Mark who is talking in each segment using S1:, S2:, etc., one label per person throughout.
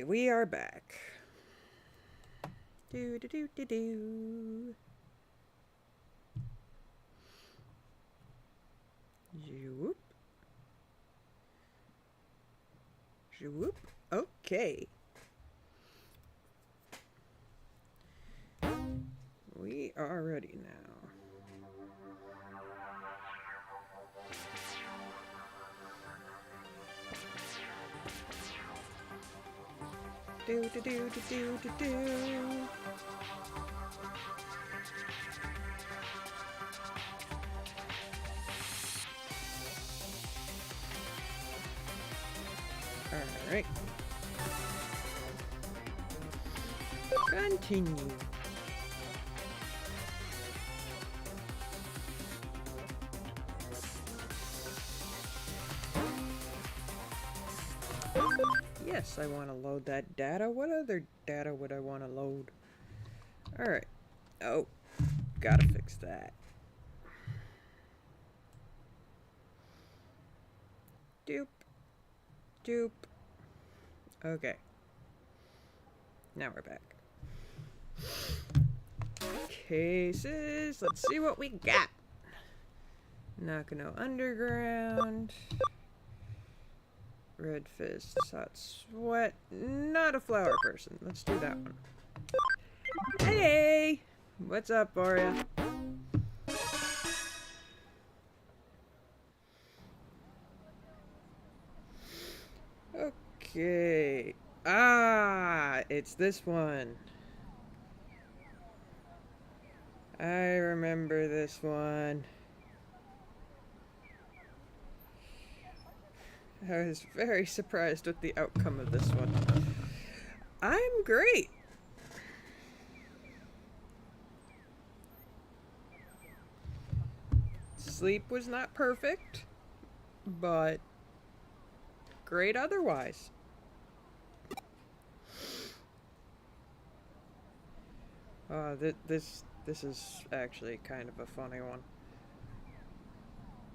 S1: we are back. Do do do do do. Zoop. Zoop. Okay. We are ready now. Do do do do do do do. All right. Continue. Yes, I want to load that data. What other data would I want to load? Alright. Oh, gotta fix that. Doop. Doop. Okay. Now we're back. Cases. Let's see what we got. Nakano Underground. Red Fist, Hot Sweat, not a flower person. Let's do that one. Hey! What's up, Aria? Okay. Ah, it's this one. I remember this one. I was very surprised with the outcome of this one. I'm great. Sleep was not perfect, but great otherwise. This is actually kind of a funny one.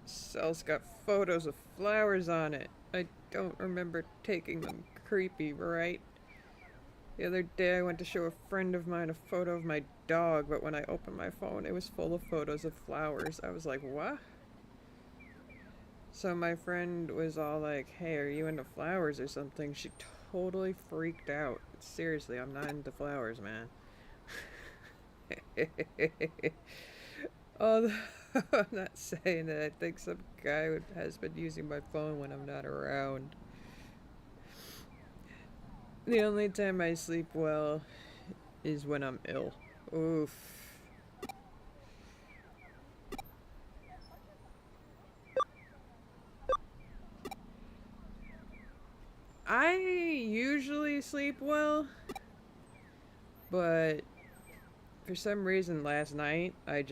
S1: Cell's got photos of flowers on it. I don't remember taking them. Creepy, right? The other day I went to show a friend of mine a photo of my dog, but when I opened my phone it was full of photos of flowers. I was like, what? So my friend was all like, hey, are you into flowers or something? She totally freaked out. Seriously, I'm not into flowers, man. Although I'm not saying that. I think some guy has been using my phone when I'm not around. The only time I sleep well is when I'm ill. Oof. I usually sleep well, but for some reason last night I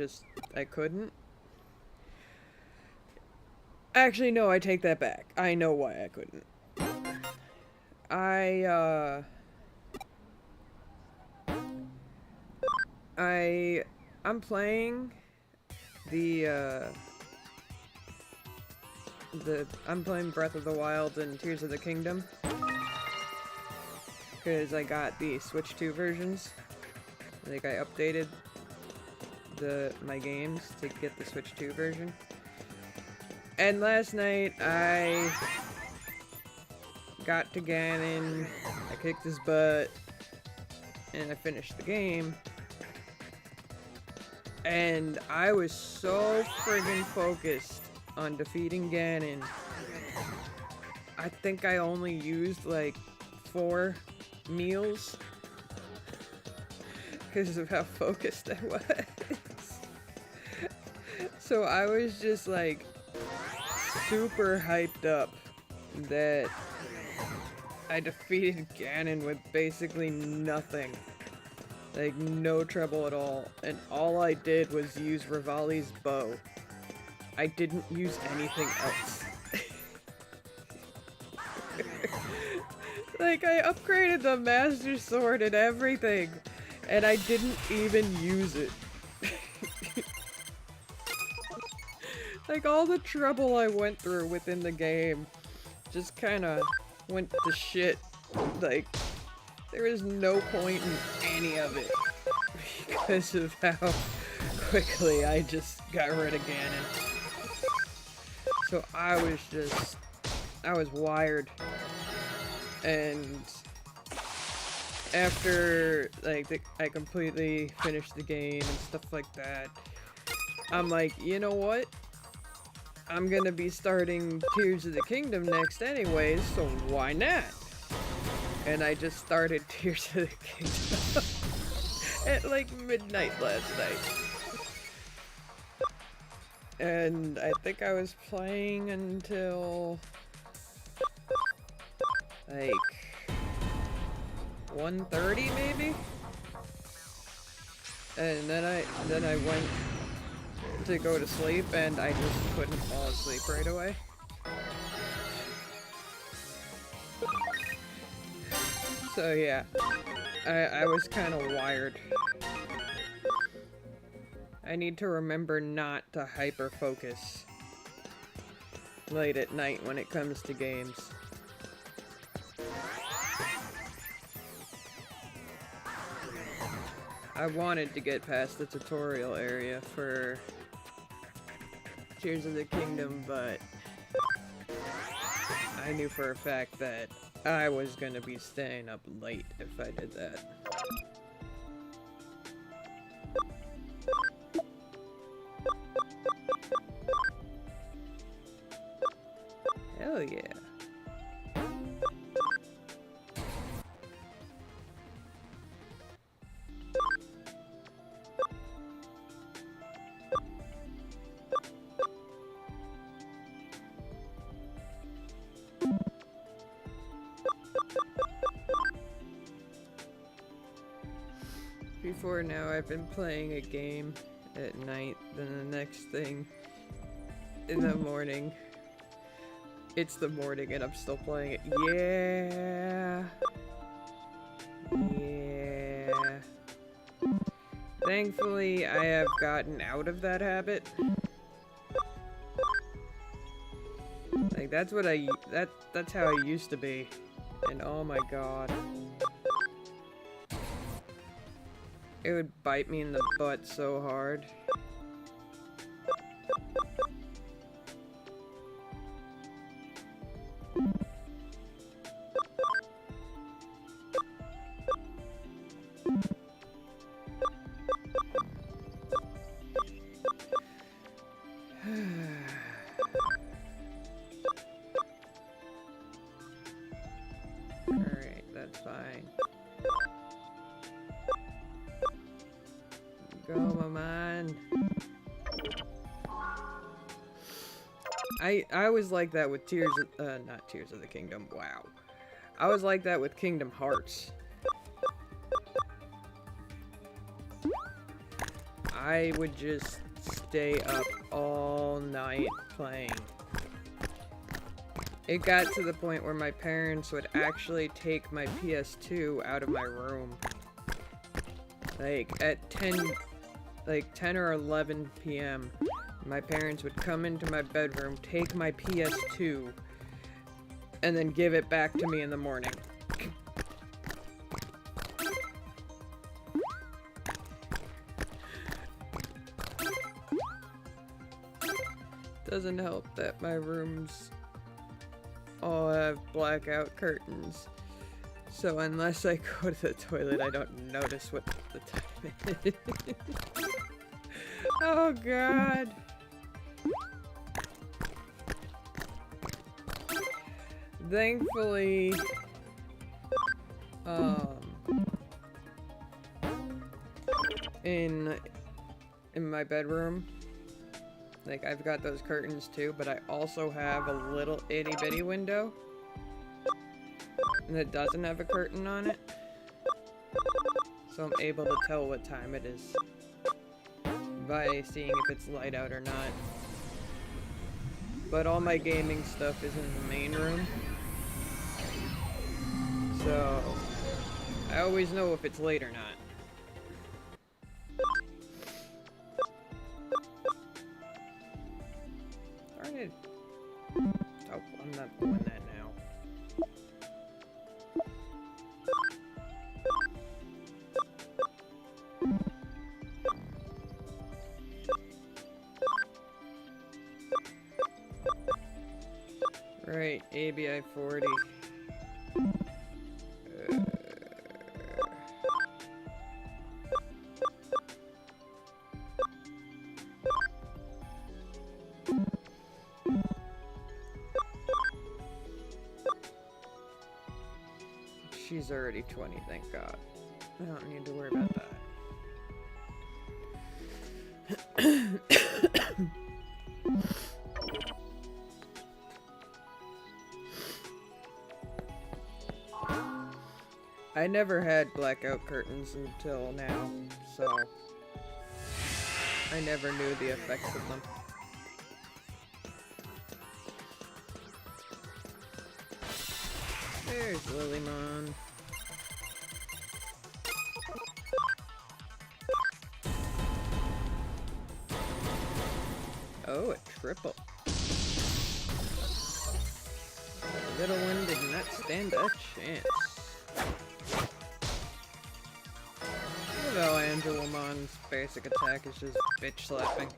S1: couldn't. Actually, no, I take that back. I know why I couldn't. I'm playing I'm playing Breath of the Wild and Tears of the Kingdom because I got the Switch 2 versions. I think I updated my games to get the Switch 2 version. And last night I got to Ganon, I kicked his butt, and I finished the game. And I was so friggin' focused on defeating Ganon. I think I only used like 4 meals because of how focused I was. So I was just like super hyped up that I defeated Ganon with basically nothing. Like, no trouble at all. And all I did was use Rivali's bow. I didn't use anything else. Like, I upgraded the Master Sword and everything, and I didn't even use it. Like, all the trouble I went through within the game just kinda went to shit, like, There is no point in any of it because of how quickly I just got rid of Ganon. So I was wired. And after, like, I completely finished the game and stuff like that, I'm like, you know what? I'm gonna be starting Tears of the Kingdom next anyways, so why not? And I just started Tears of the Kingdom at like midnight last night. And I think I was playing until like 1:30 maybe? And then I went to go to sleep and I just couldn't fall asleep right away. So yeah, I was kind of wired. I need to remember not to hyper-focus late at night when it comes to games. I wanted to get past the tutorial area for Tears of the Kingdom, but I knew for a fact that I was gonna be staying up late if I did that. Hell yeah. Before now, I've been playing a game at night, then the next thing in the morning. It's the morning and I'm still playing it. Yeah. Yeah. Thankfully, I have gotten out of that habit. Like, that's what that's how I used to be. And oh my god. It would bite me in the butt so hard. Alright, that's fine. Go, my man. I was like that with not Tears of the Kingdom, wow. I was like that with Kingdom Hearts. I would just stay up all night playing. It got to the point where my parents would actually take my PS2 out of my room. Like, at 10 or 11 p.m., my parents would come into my bedroom, take my PS2, and then give it back to me in the morning. Doesn't help that my rooms all have blackout curtains. So unless I go to the toilet, I don't notice what the time is. Oh god. Thankfully, in my bedroom, like, I've got those curtains too, but I also have a little itty bitty window that doesn't have a curtain on it, so I'm able to tell what time it is by seeing if it's light out or not. But all my gaming stuff is in the main room, so I always know if it's late or not. Darn it. Oh, I'm not doing that now. ABI 40. She's already 20, thank God. I don't need to worry about that. I never had blackout curtains until now, so I never knew the effects of them. There's Lilymon. Oh, a triple. The little one did not stand a chance. Although Angelomon's basic attack is just bitch slapping.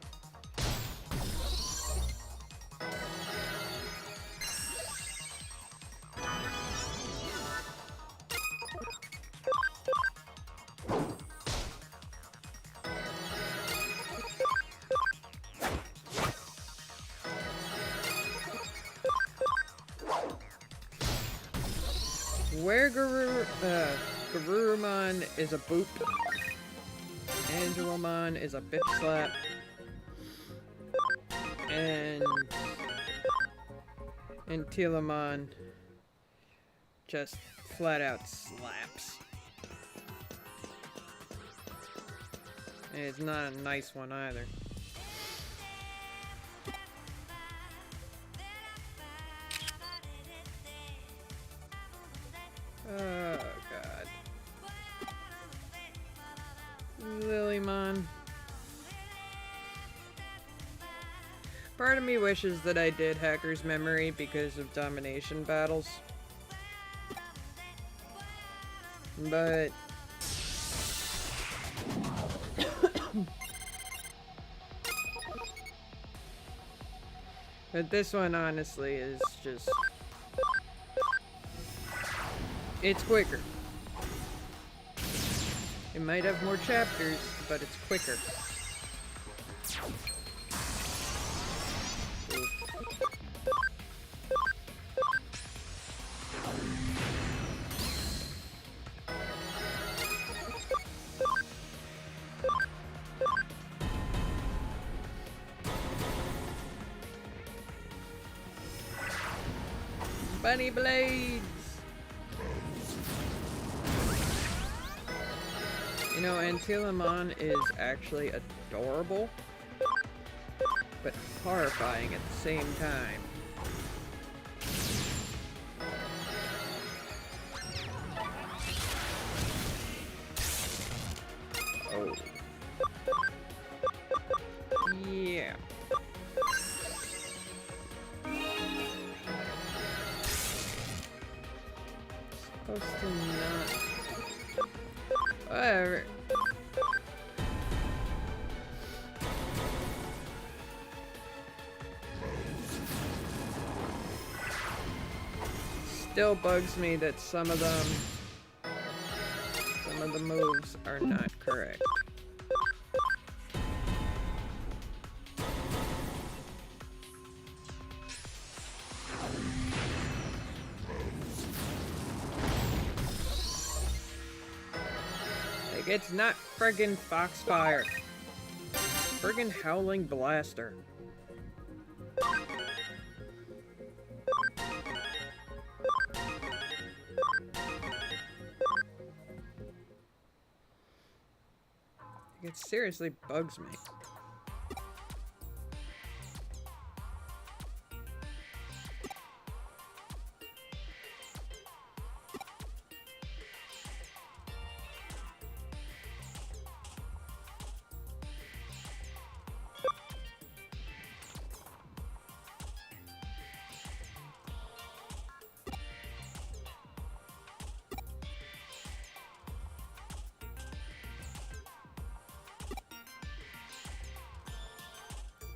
S1: Where Garurumon is a boop, Angelomon is a bitch slap, and Telamon just flat out slaps. And it's not a nice one either. Oh, God. Lilymon. Part of me wishes that I did Hacker's Memory because of domination battles. But... but this one, honestly, is just... it's quicker. It might have more chapters, but it's quicker. Bunny blades! You know, Angelamon is actually adorable, but horrifying at the same time. Oh. Yeah. Supposed to not... whatever. Still bugs me that some of the moves are not correct. Like, it's not friggin' Foxfire. Friggin' Howling Blaster. It seriously bugs me.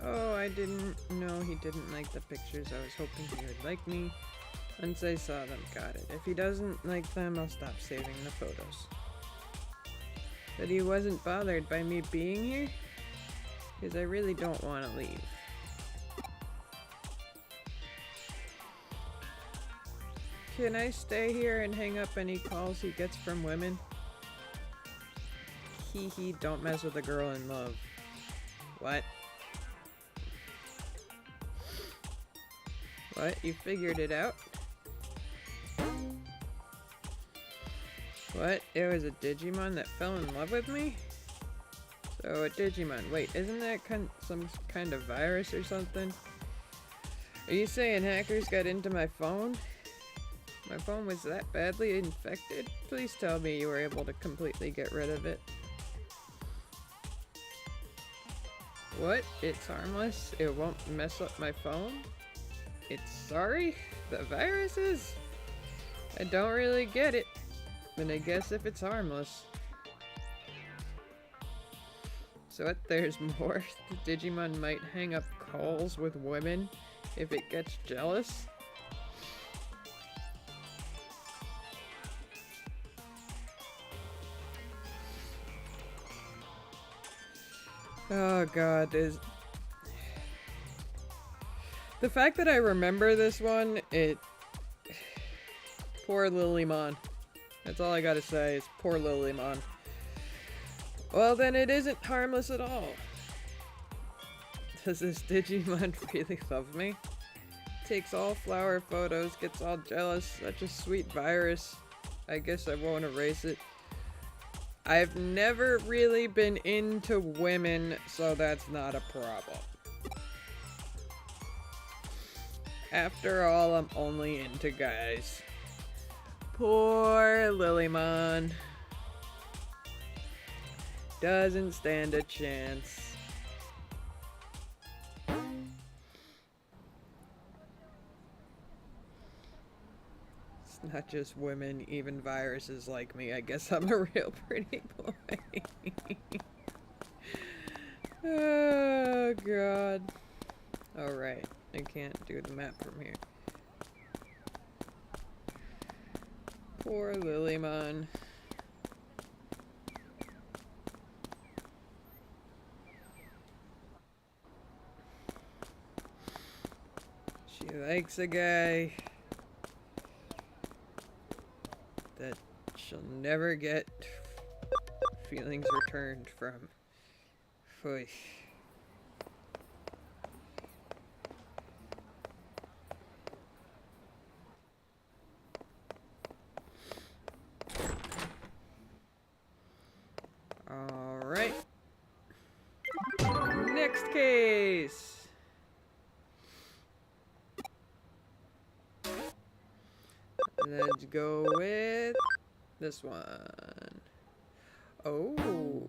S1: Oh, I didn't know he didn't like the pictures. I was hoping he would like me. Once I saw them, got it. If he doesn't like them, I'll stop saving the photos. But he wasn't bothered by me being here? Because I really don't want to leave. Can I stay here and hang up any calls he gets from women? Hee hee, don't mess with a girl in love. What? What? You figured it out? What? It was a Digimon that fell in love with me? So a Digimon. Wait, isn't that some kind of virus or something? Are you saying hackers got into my phone? My phone was that badly infected? Please tell me you were able to completely get rid of it. What? It's harmless? It won't mess up my phone? It's sorry? The viruses? I don't really get it. But I guess if it's harmless. So what, there's more? The Digimon might hang up calls with women if it gets jealous? Oh god, is... The fact that I remember this one, it... Poor Lilymon. That's all I gotta say is poor Lilymon. Well then it isn't harmless at all. Does this Digimon really love me? Takes all flower photos, gets all jealous, such a sweet virus. I guess I won't erase it. I've never really been into women, so that's not a problem. After all, I'm only into guys. Poor Lilymon. Doesn't stand a chance. It's not just women, even viruses like me. I guess I'm a real pretty boy. Oh god. Alright, I can't do the map from here. Poor Lilymon. She likes a guy that she'll never get feelings returned from. Phooey. Alright. Next case! Let's go with this one. Oh.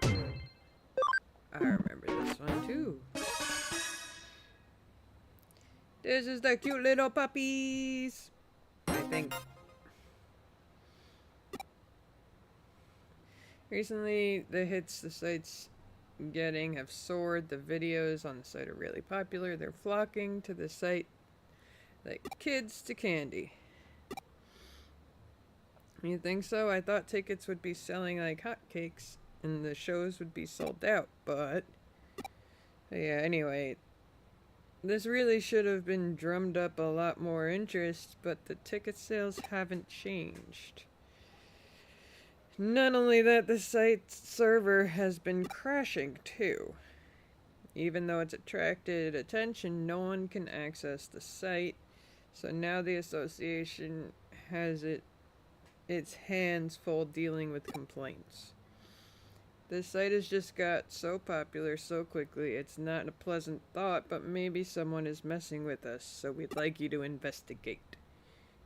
S1: I remember this one too. This is the cute little puppies. I think. Recently, the hits the site's getting have soared. The videos on the site are really popular. They're flocking to the site like kids to candy. You think so? I thought tickets would be selling like hotcakes and the shows would be sold out, but yeah, anyway, this really should have been drummed up a lot more interest, but the ticket sales haven't changed. Not only that, the site's server has been crashing too. Even though it's attracted attention, no one can access the site, so now the association has its hands full dealing with complaints. The site has just got so popular so quickly, it's not a pleasant thought, but maybe someone is messing with us, so we'd like you to investigate.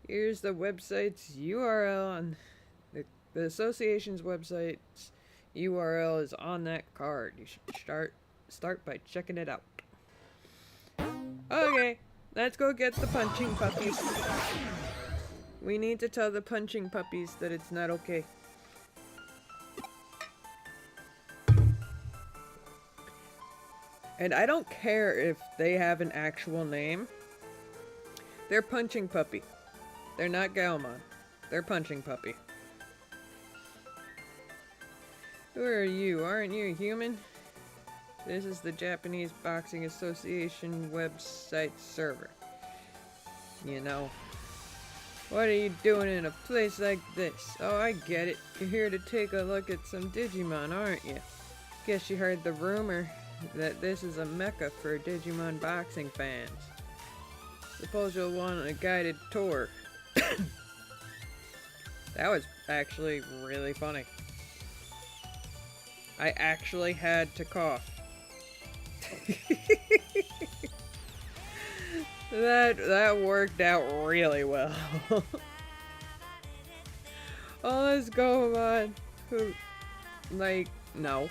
S1: Here's the website's URL, on the association's website's URL is on that card. You should start by checking it out. Okay, let's go get the punching puppies. We need to tell the punching puppies that it's not okay. And I don't care if they have an actual name. They're punching puppy. They're not Galmon. They're punching puppy. Who are you? Aren't you a human? This is the Japanese Boxing Association website server. You know. What are you doing in a place like this? Oh, I get it. You're here to take a look at some Digimon, aren't you? Guess you heard the rumor that this is a mecca for Digimon boxing fans. Suppose you'll want a guided tour. That was actually really funny. I actually had to cough. That worked out really well. Oh, let's go on. Who, like, no.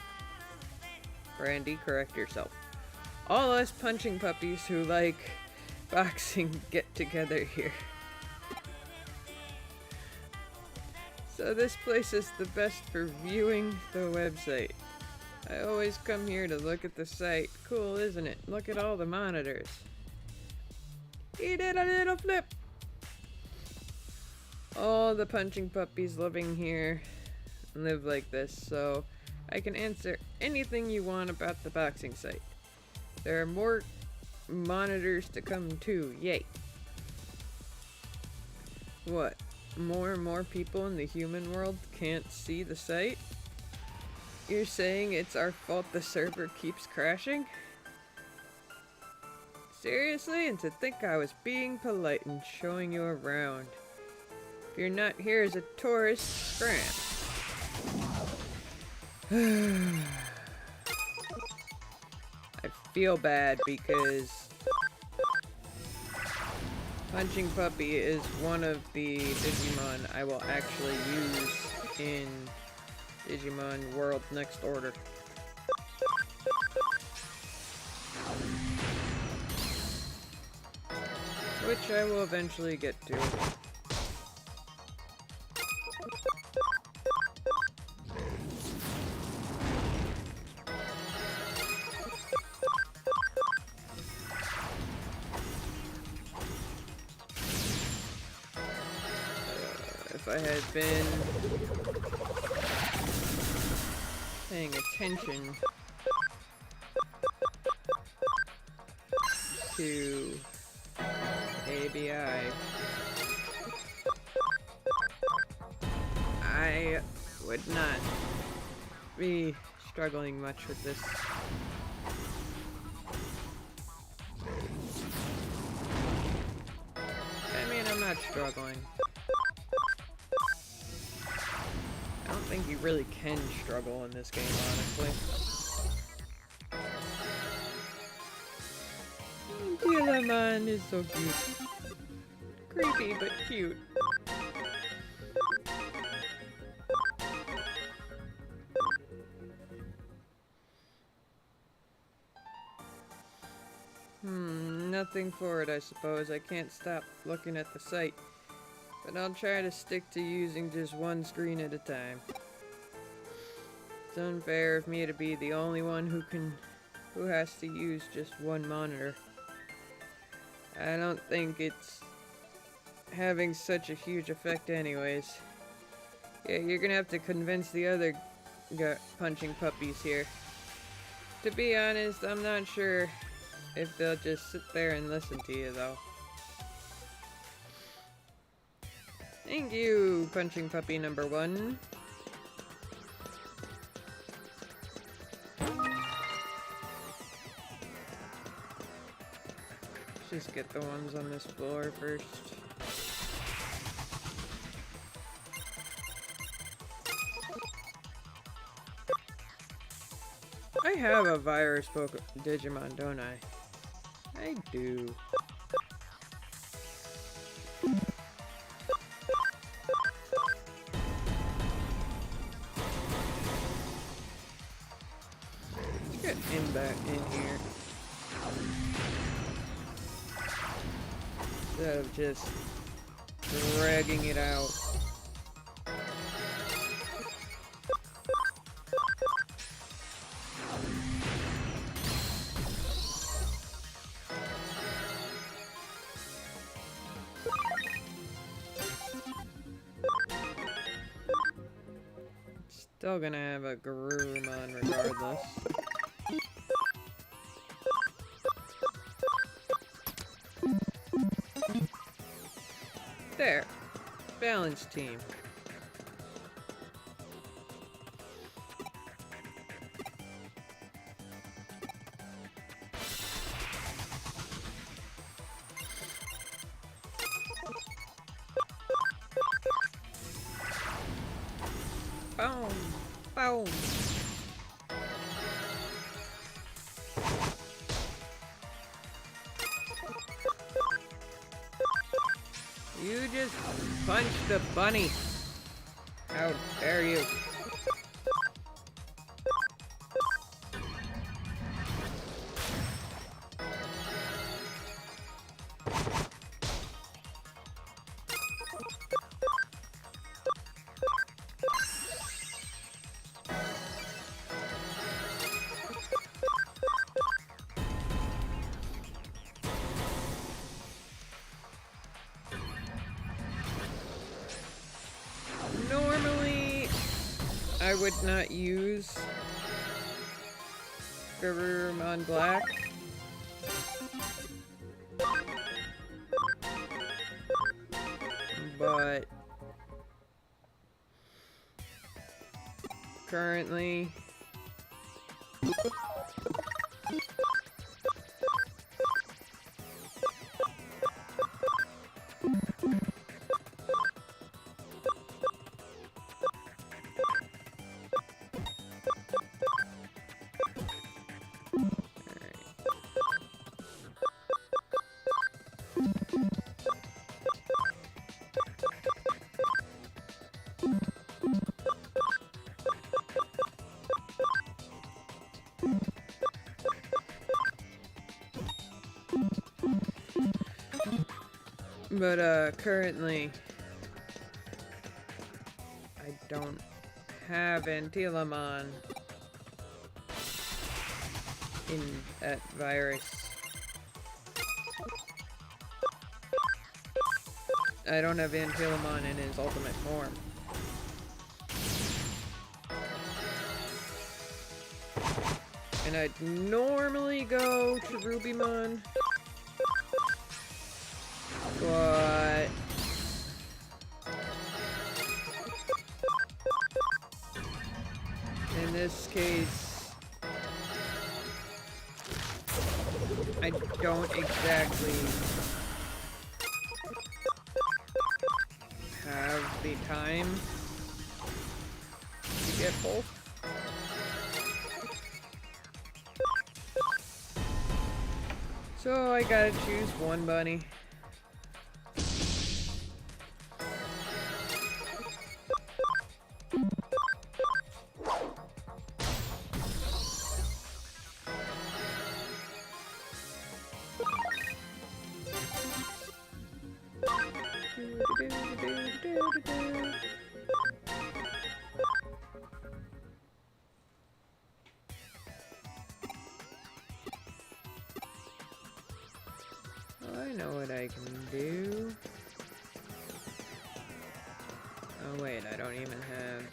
S1: Brandy, correct yourself. All us punching puppies who like boxing get together here. So this place is the best for viewing the website. I always come here to look at the site. Cool, isn't it? Look at all the monitors. He did a little flip! All the punching puppies living here live like this, so I can answer anything you want about the boxing site. There are more monitors to come too, yay! What? More and more people in the human world can't see the site? You're saying it's our fault the server keeps crashing? Seriously? And to think I was being polite and showing you around. If you're not here as a tourist, scram. I feel bad because Punching Puppy is one of the Digimon I will actually use in Digimon World Next Order. Which I will eventually get to. If I had been paying attention to ABI, I would not be struggling much with this. I mean, I'm not struggling. I don't think you really can struggle in this game, honestly. Gillamon is so cute. Creepy, but cute. Nothing for it, I suppose. I can't stop looking at the site. But I'll try to stick to using just one screen at a time. It's unfair of me to be the only one who has to use just one monitor. I don't think it's having such a huge effect anyways. Yeah, you're gonna have to convince the other punching puppies here. To be honest, I'm not sure if they'll just sit there and listen to you though. Thank you, punching puppy number 1. Let's just get the ones on this floor first. I have a virus Digimon, don't I? I do. Let's get him back in here. Instead of just dragging it out. Still gonna have a Garurumon regardless. There. Balanced team. Boom! Boom! You just punched the bunny! How dare you! Normally, I would not use Garurumon Black. But currently currently, I don't have Antilamon in that virus. I don't have Antilamon in his ultimate form. And I'd normally go to Rubimon, but in this case, I don't exactly have the time to get both. So I gotta choose one bunny. I know what I can do. Oh wait, I don't even have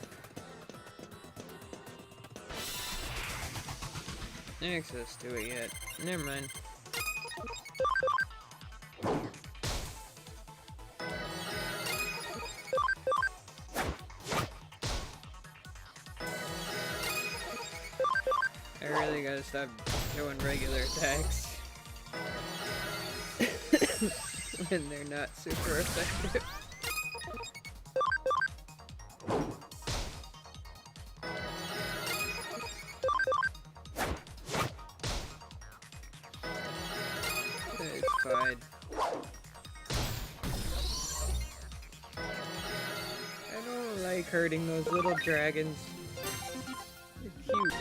S1: access to it yet. Never mind. I really gotta stop doing regular attacks when they're not super effective. It's fine. I don't like hurting those little dragons. They're cute.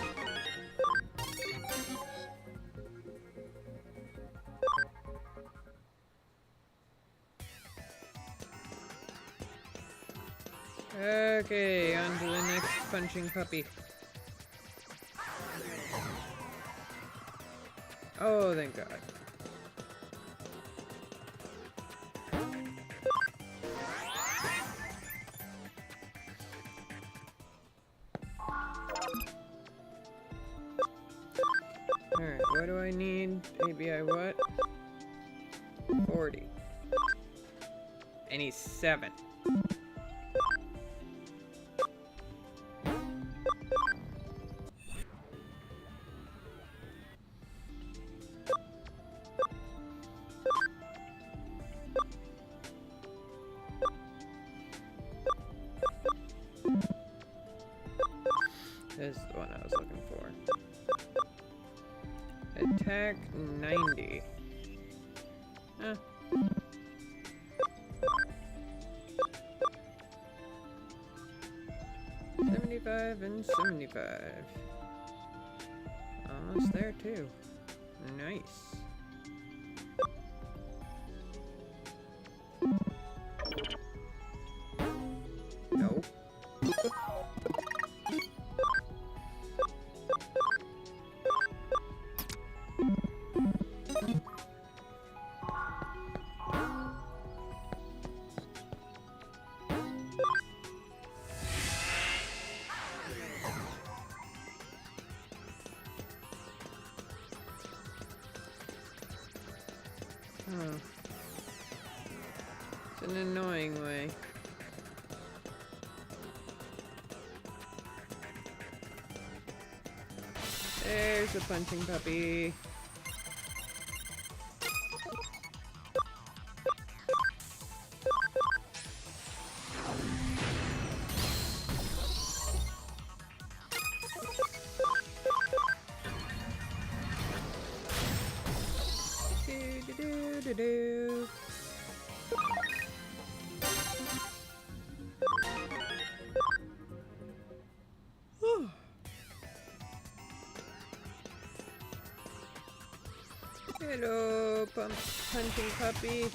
S1: Okay, on to the next punching puppy. Oh, thank God. what do I need? ABI what? 40. I need 7. This is the one I was looking for. Attack 90. Huh. 75 and 75. Almost there too. Nice. Nope. Oh. It's an annoying way. There's a punching puppy. Do-do-do-do-do. Whew. Hello, punching puppy.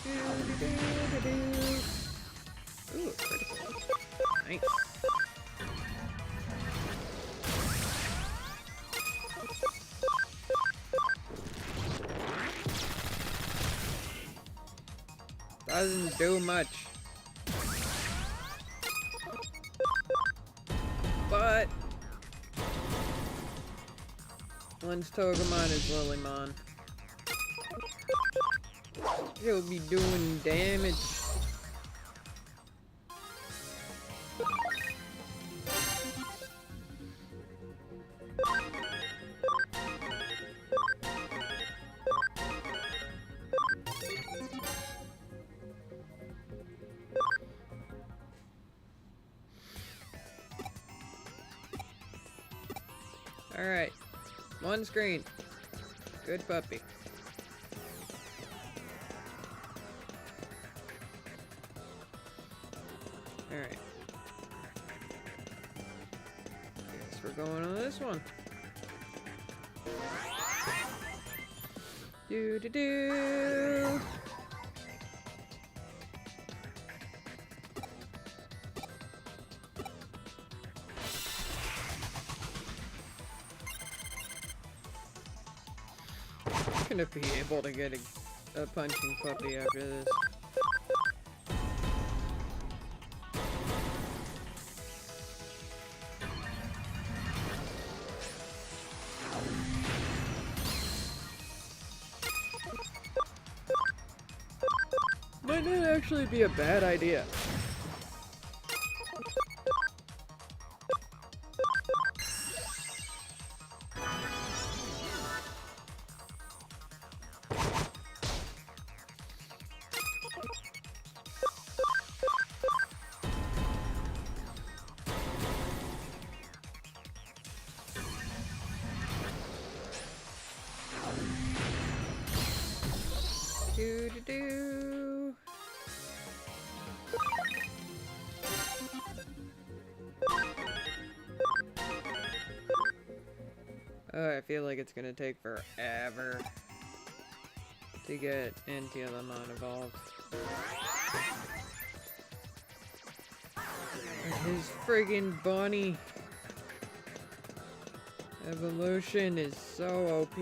S1: Do-do-do-do-do. Ooh, critical. Nice. Doesn't do much. But one's Togemon is Lilymon. He'll be doing damage. Alright. One screen. Good puppy. Alright. Guess we're going on this one. Do-do-do! I'm gonna be able to get a punching puppy after this. Might not actually be a bad idea. Do-do-do. Oh, I feel like it's gonna take forever to get Antialamon evolved. His friggin' bunny evolution is so OP.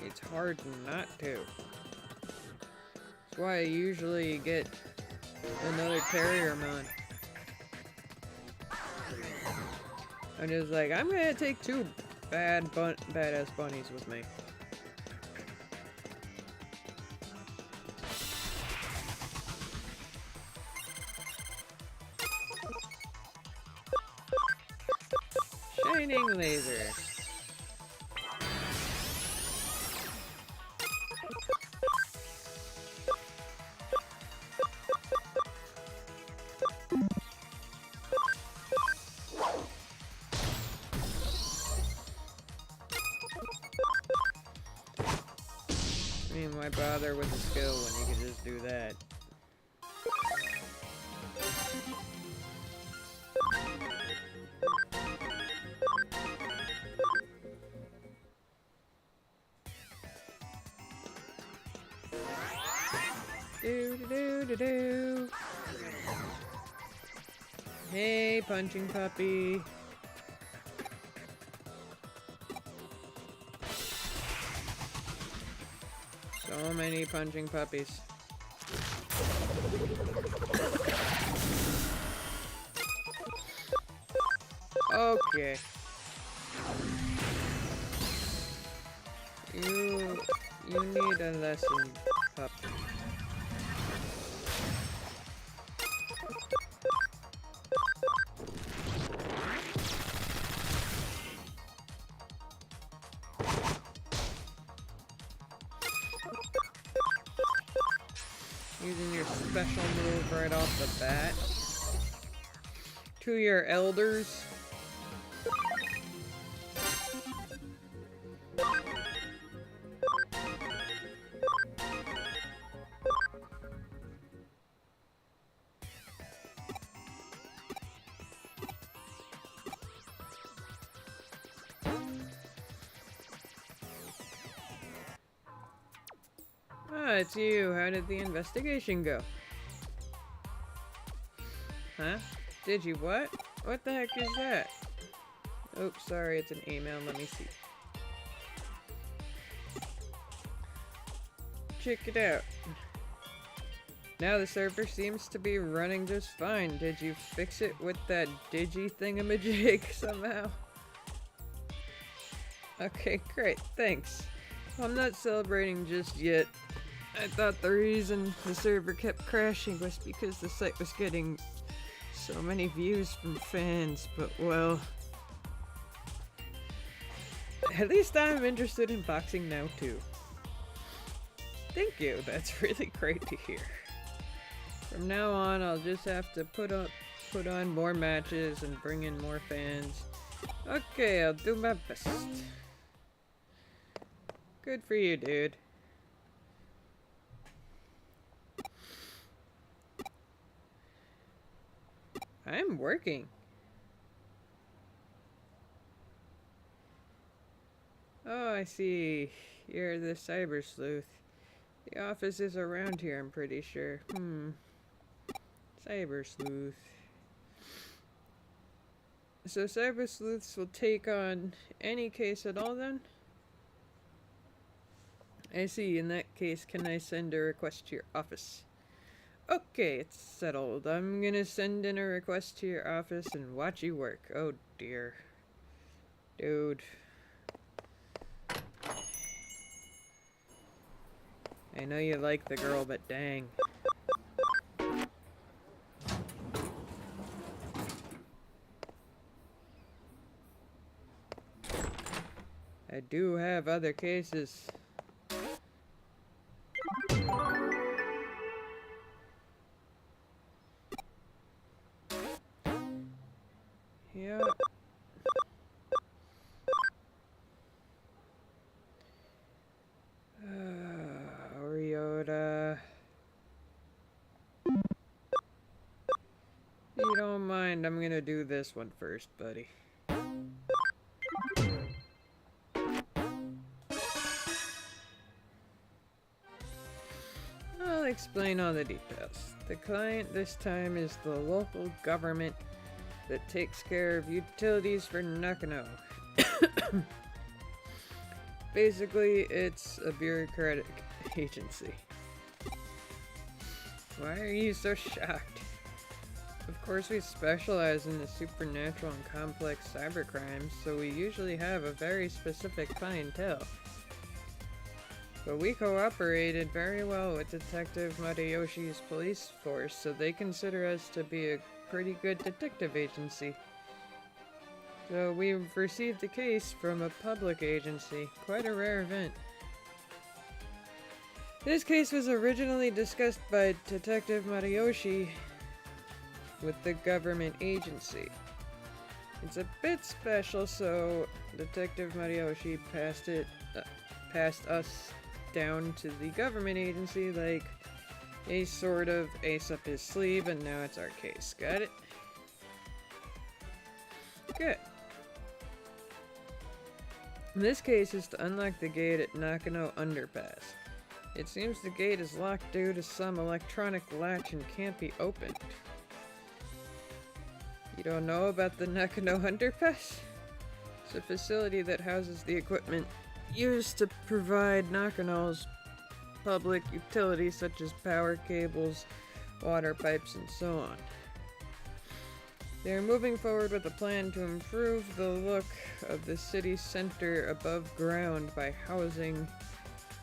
S1: You It's hard not to. That's why I usually get another carrier mon. I'm just like, I'm gonna take two badass bunnies with me. Shining laser. I mean, why bother with the skill when you can just do that? Do. Hey, punching puppy. So many punching puppies. Okay. You need a lesson, pup. Using your special move right off the bat. To your elders. Ah, it's you. How did the investigation go? Huh? Did you what? What the heck is that? Oops, sorry, it's an email. Let me see. Check it out. Now the server seems to be running just fine. Did you fix it with that digi thingamajig somehow? Okay, great, thanks. I'm not celebrating just yet. I thought the reason the server kept crashing was because the site was getting so many views from fans, but well... At least I'm interested in boxing now too. Thank you, that's really great to hear. From now on, I'll just have to put on more matches and bring in more fans. Okay, I'll do my best. Good for you, dude. I'm working. Oh, I see. You're the Cyber Sleuth. The office is around here, I'm pretty sure. Cyber Sleuth. So Cyber Sleuths will take on any case at all then? I see. In that case, can I send a request to your office? Okay, it's settled. I'm gonna send in a request to your office and watch you work. Oh dear. Dude. I know you like the girl, but dang. I do have other cases. Yep. Ryota. If you don't mind, I'm gonna do this one first, buddy. I'll explain all the details. The client this time is the local government that takes care of utilities for Nakano. Basically, it's a bureaucratic agency. Why are you so shocked? Of course, we specialize in the supernatural and complex cybercrimes, so we usually have a very specific clientele. But we cooperated very well with Detective Madayoshi's police force, so they consider us to be a pretty good detective agency. So we've received a case from a public agency, quite a rare event. This case was originally discussed by Detective Madayoshi with the government agency. It's a bit special, so Detective Madayoshi passed us down to the government agency like a sort of ace up his sleeve, and now it's our case. Got it? Good. This case is to unlock the gate at Nakano Underpass. It seems the gate is locked due to some electronic latch and can't be opened. You don't know about the Nakano Underpass? It's a facility that houses the equipment used to provide Nakano's public utilities such as power cables, water pipes, and so on. They're moving forward with a plan to improve the look of the city center above ground by housing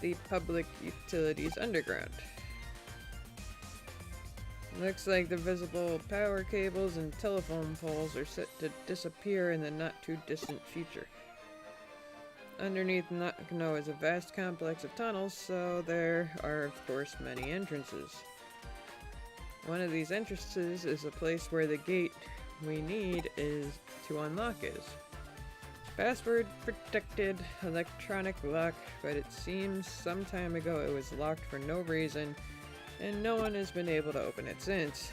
S1: the public utilities underground. Looks like the visible power cables and telephone poles are set to disappear in the not-too-distant future. Underneath Nakano is a vast complex of tunnels, so there are, of course, many entrances. One of these entrances is a place where the gate we need is to unlock is. Password protected electronic lock, but it seems some time ago it was locked for no reason, and no one has been able to open it since.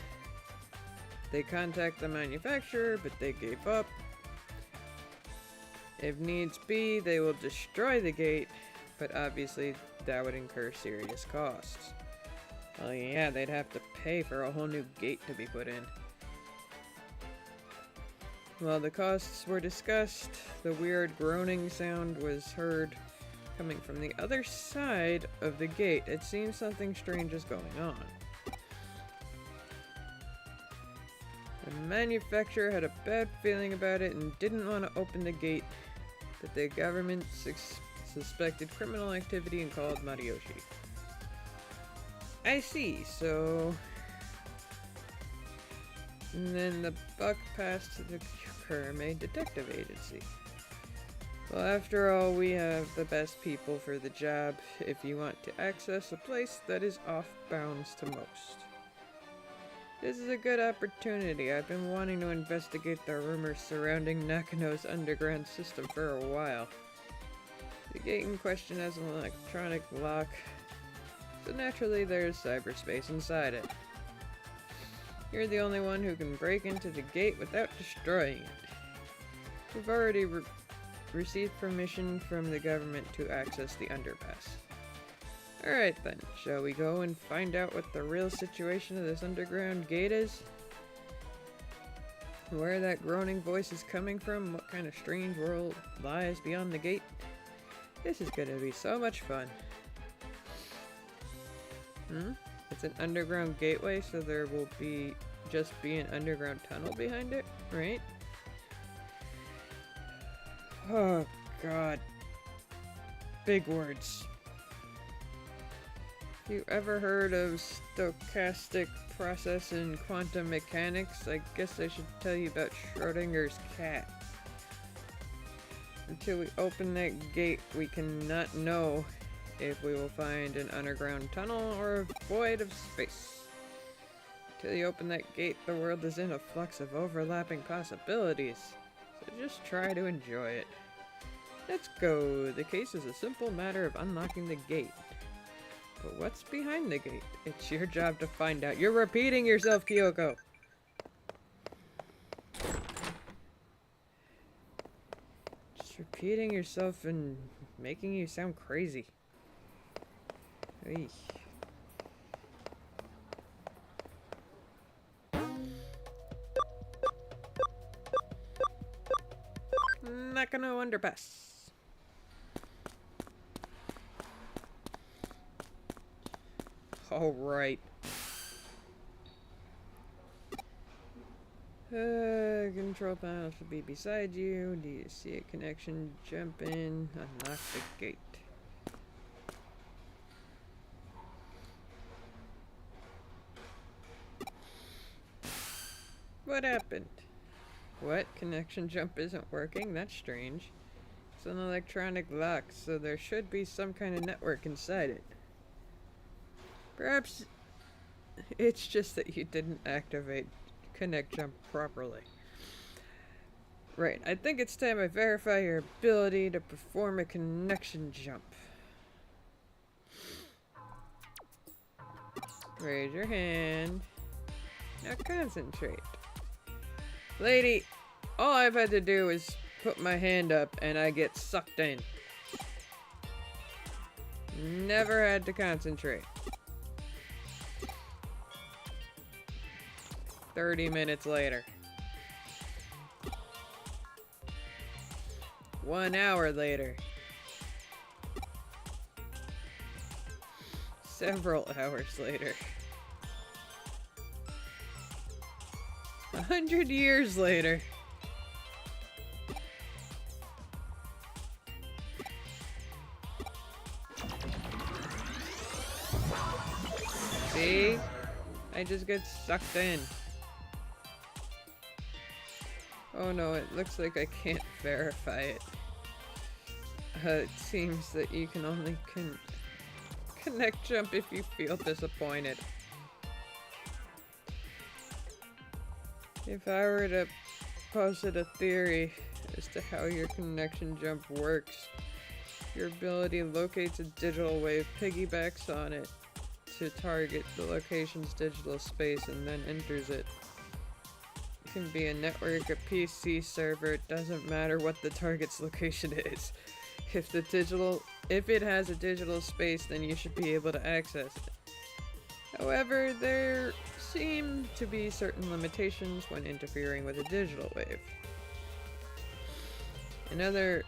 S1: They contact the manufacturer, but they gave up. If needs be, they will destroy the gate, but obviously that would incur serious costs. Well, yeah, they'd have to pay for a whole new gate to be put in. While the costs were discussed, the weird groaning sound was heard coming from the other side of the gate. It seems something strange is going on. The manufacturer had a bad feeling about it and didn't want to open the gate, but the government suspected criminal activity and called Madayoshi. I see, so... And then the buck passed to the Kurame Detective Agency. Well, after all, we have the best people for the job if you want to access a place that is off bounds to most. This is a good opportunity. I've been wanting to investigate the rumors surrounding Nakano's underground system for a while. The gate in question has an electronic lock, so naturally there's cyberspace inside it. You're the only one who can break into the gate without destroying it. We've already received permission from the government to access the underpass. Alright then, shall we go and find out what the real situation of this underground gate is? Where that groaning voice is coming from? What kind of strange world lies beyond the gate? This is gonna be so much fun. It's an underground gateway, so there will just be an underground tunnel behind it, right? Oh god. Big words. You ever heard of stochastic process in quantum mechanics? I guess I should tell you about Schrodinger's cat. Until we open that gate, we cannot know if we will find an underground tunnel or a void of space. Until you open that gate, the world is in a flux of overlapping possibilities. So just try to enjoy it. Let's go. The case is a simple matter of unlocking the gate. But what's behind the gate? It's your job to find out. You're repeating yourself, Kyoko! Just repeating yourself and making you sound crazy. Eesh. Nakano Underpass. Alright. Control panel should be beside you. Do you see a connection? Jump in. Unlock the gate. What happened? What? Connection jump isn't working? That's strange. It's an electronic lock, so there should be some kind of network inside it. Perhaps it's just that you didn't activate connect jump properly. Right, I think it's time I verify your ability to perform a connection jump. Raise your hand. Now concentrate. Lady, all I've had to do is put my hand up and I get sucked in. Never had to concentrate. 30 minutes later. 1 hour later. Several hours later. 100 years later. See? I just get sucked in. Oh no, it looks like I can't verify it. It seems that you can only connect jump if you feel disappointed. If I were to posit a theory as to how your connection jump works, your ability locates a digital wave, piggybacks on it to target the location's digital space, and then enters it. It can be a network, a PC server, it doesn't matter what the target's location is. If it has a digital space, then you should be able to access it. However, there seem to be certain limitations when interfering with a digital wave. In other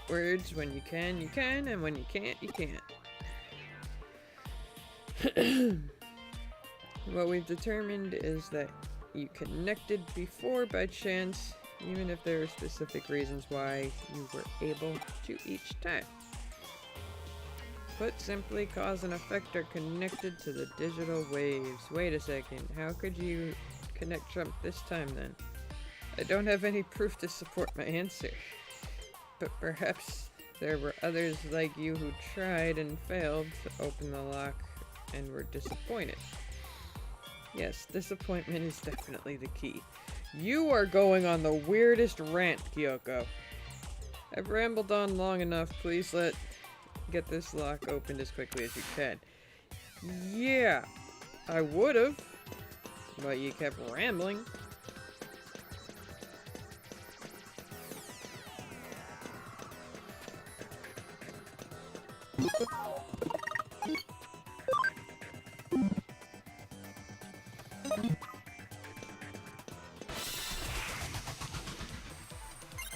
S1: words, when you can, and when you can't, you can't. What we've determined is that you connected before by chance, even if there are specific reasons why you were able to each time. Put simply, cause and effect are connected to the digital waves. Wait a second, how could you connect jump this time then? I don't have any proof to support my answer. But perhaps there were others like you who tried and failed to open the lock and were disappointed. Yes, disappointment is definitely the key. You are going on the weirdest rant, Kyoko. I've rambled on long enough. Please get this lock opened as quickly as you can. Yeah, I would've, but you kept rambling.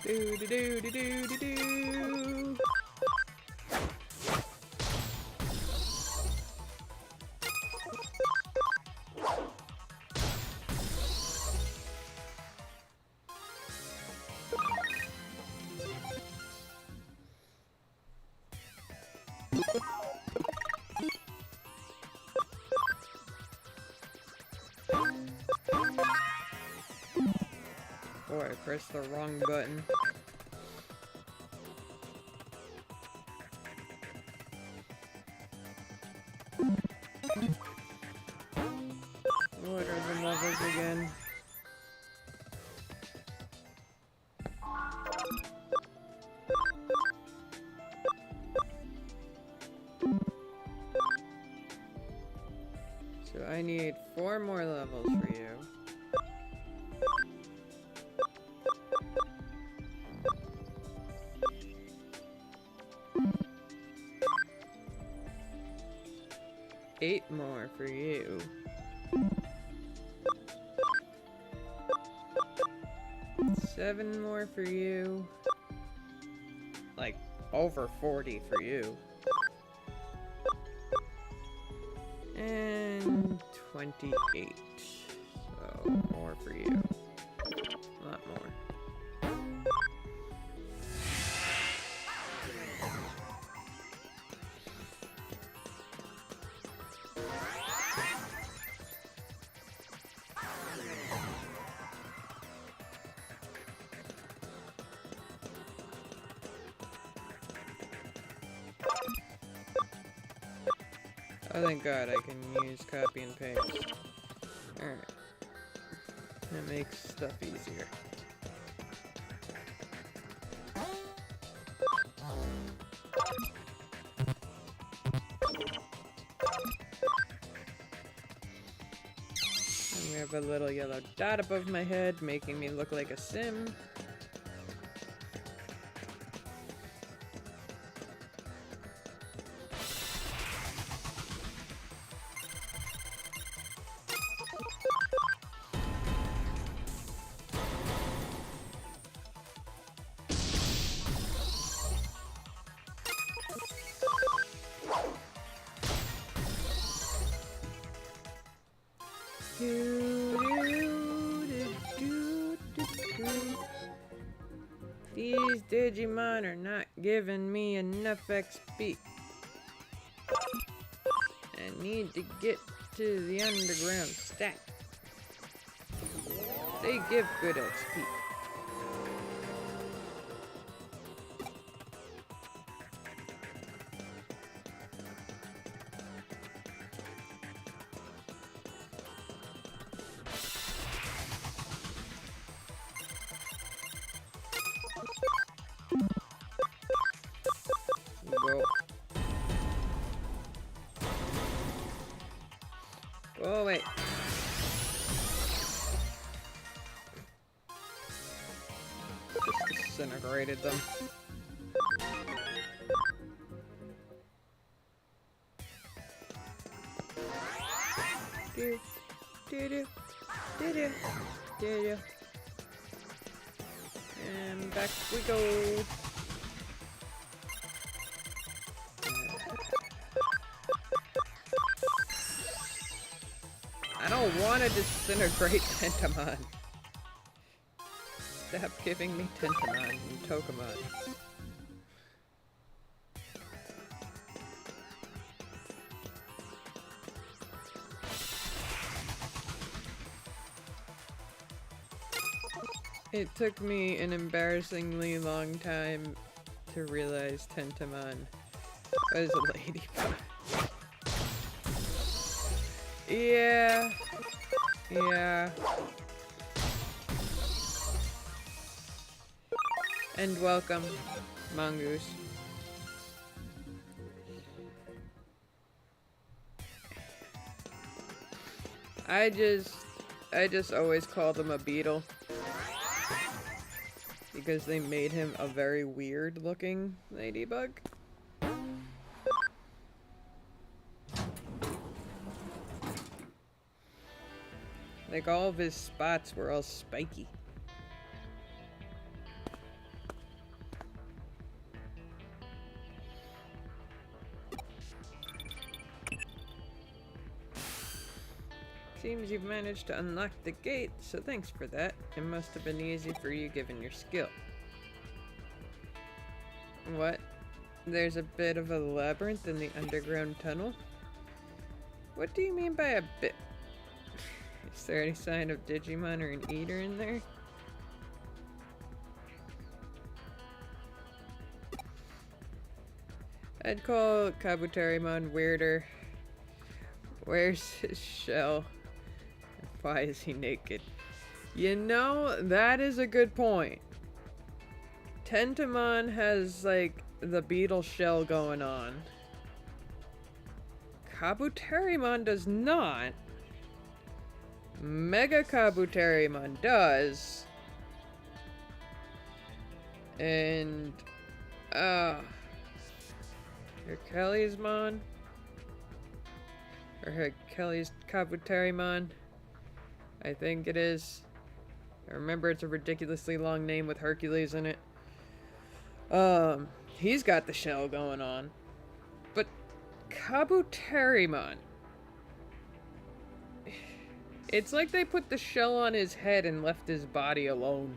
S1: Do do do do do do do. Oh, I pressed the wrong button. What are the levels again? So I need 4 more levels for you. Eight more for you. 7 more for you. Like, over 40 for you. And 28. So, more for you. A lot more. Oh, thank God, I can use copy and paste. Alright. That makes stuff easier. And we have a little yellow dot above my head, making me look like a sim. These Digimon are not giving me enough XP. I need to get to the underground stack. They give good XP. Go. Go away. Just disintegrated them. Do, do, do, do, do, do, do. And back we go. I don't want to disintegrate Tentamon. Stop giving me Tentamon and Tokamon. It took me an embarrassingly long time to realize Tentamon was a ladybug. Yeah. Yeah. And welcome, Mongoose. I just always called him a beetle. Because they made him a very weird looking ladybug. Like all of his spots were all spiky. Seems you've managed to unlock the gate, so thanks for that. It must have been easy for you given your skill. What? There's a bit of a labyrinth in the underground tunnel? What do you mean by a bit? Is there any sign of Digimon or an eater in there? I'd call Kabuterimon weirder. Where's his shell? Why is he naked? You know, that is a good point. Tentamon has, like, the beetle shell going on. Kabuterimon does not. Mega Kabuterimon does. And, Hercules-mon? Or Hercules Kabuterimon? I think it is. I remember it's a ridiculously long name with Hercules in it. He's got the shell going on. But Kabuterimon It's like they put the shell on his head and left his body alone.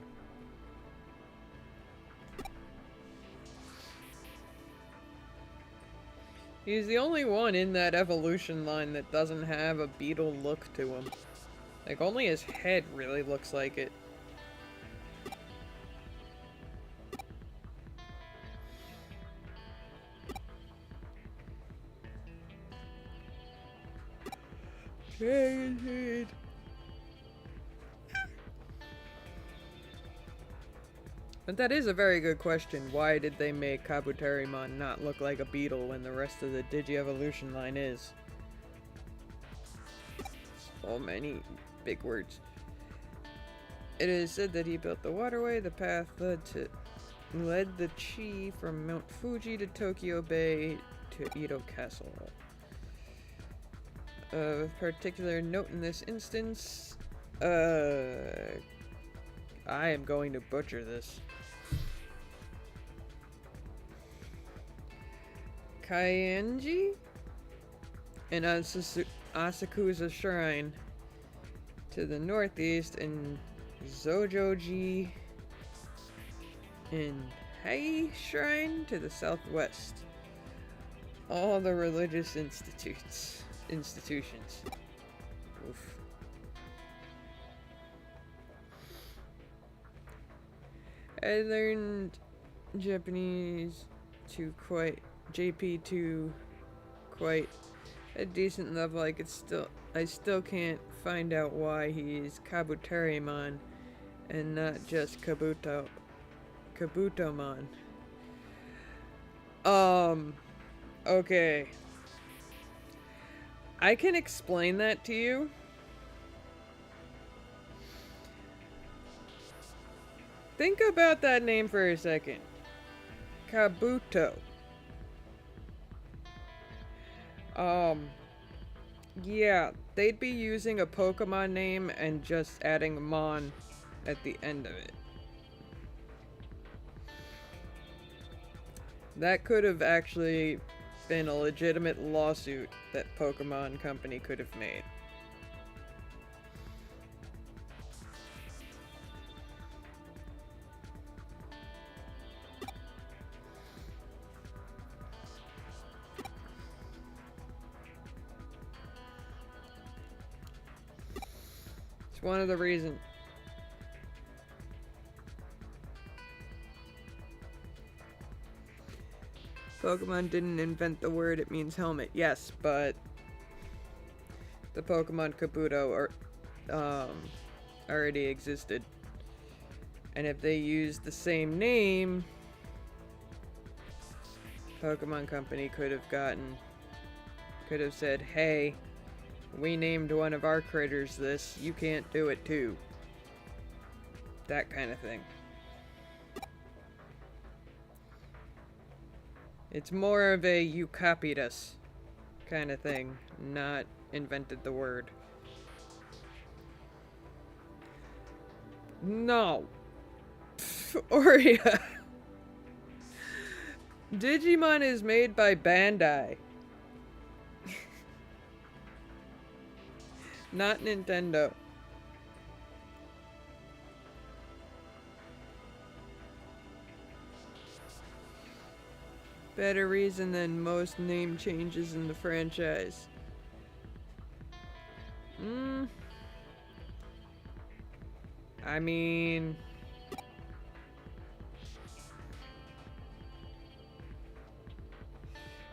S1: He's the only one in that evolution line that doesn't have a beetle look to him. Like, only his head really looks like it. But that is a very good question. Why did they make Kabuterimon not look like a beetle when the rest of the Digi-Evolution line is? So many big words. It is said that he built the waterway. The path led the chi from Mount Fuji to Tokyo Bay to Edo Castle. Of particular note in this instance, I am going to butcher this. Kaienji and Asakusa Shrine to the northeast, and Zojoji and Hei Shrine to the southwest. All the religious institutions. Oof. I learned Japanese to JP to quite a decent level. I still can't find out why he's Kabuterimon and not just Kabutomon. Okay. I can explain that to you. Think about that name for a second. Kabuto. Yeah, they'd be using a Pokemon name and just adding Mon at the end of it. That could have actually been a legitimate lawsuit that Pokemon Company could have made. It's one of the reasons. Pokemon didn't invent the word, it means helmet. Yes, but the Pokemon Kabuto already existed. And if they used the same name, Pokemon Company could have said, hey, we named one of our critters this, you can't do it too. That kind of thing. It's more of a you copied us kind of thing, not invented the word. No. Oria. Digimon is made by Bandai. Not Nintendo. Better reason than most name changes in the franchise. I mean...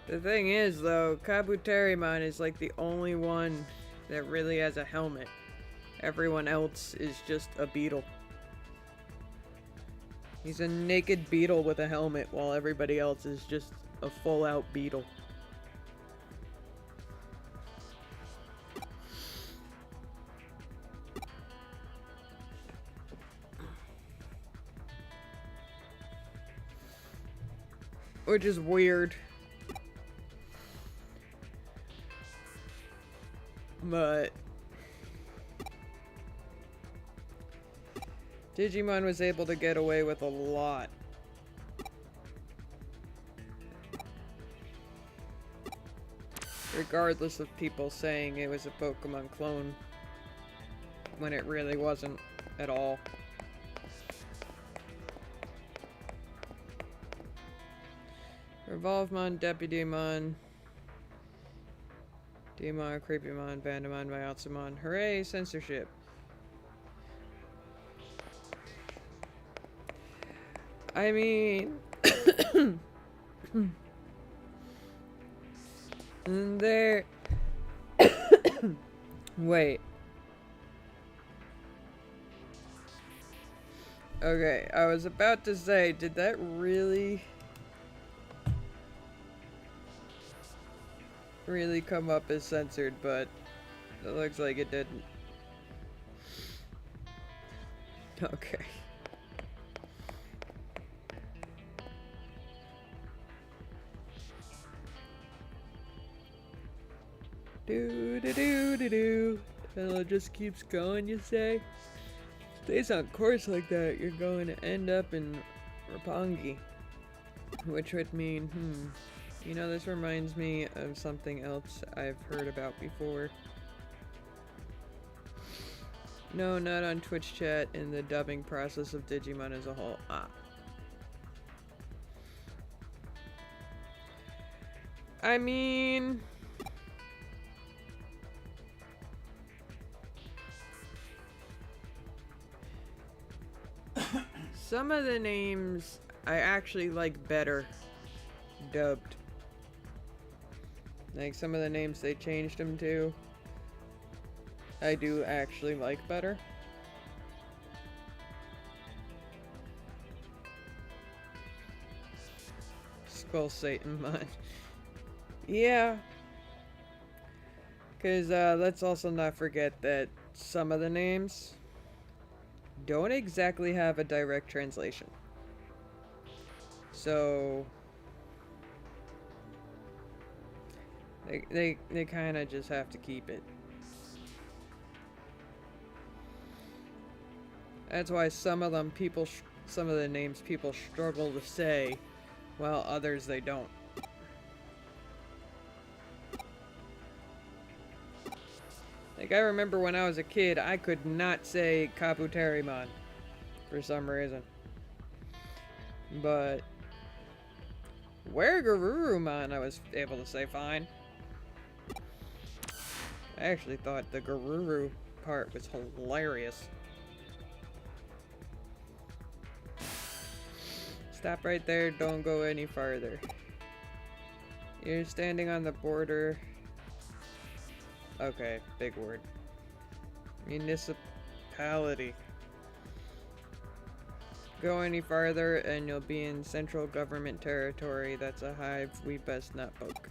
S1: The thing is, though, Kabuterimon is like the only one that really has a helmet. Everyone else is just a beetle. He's a naked beetle with a helmet, while everybody else is just a full-out beetle. Which is weird. But Digimon was able to get away with a lot. Regardless of people saying it was a Pokemon clone. when it really wasn't at all. Revolvemon, Deputymon, Demon, Creepymon, Vandamon, Myatsumon. Hooray, censorship. I mean... there... Wait. Okay, I was about to say, did that really come up as censored, but it looks like it didn't. Okay. Do do do do do. And it just keeps going, you say? Stays on course like that, you're going to end up in Roppongi. Which would mean, you know, this reminds me of something else I've heard about before. No, not on Twitch chat, in the dubbing process of Digimon as a whole. Ah. I mean... some of the names I actually like better dubbed. Like some of the names they changed them to, I do actually like better. Skull Satanmon. Yeah. Because let's also not forget that some of the names don't exactly have a direct translation. So they kind of just have to keep it. That's why some of them some of the names people struggle to say, while others they don't. Like, I remember when I was a kid, I could not say Kabuterimon for some reason. But Wergarurumon I was able to say fine. I actually thought the Garuru part was hilarious. Stop right there, don't go any farther. You're standing on the border. Okay, big word. Municipality. Go any farther and you'll be in central government territory. That's a hive we best not poke.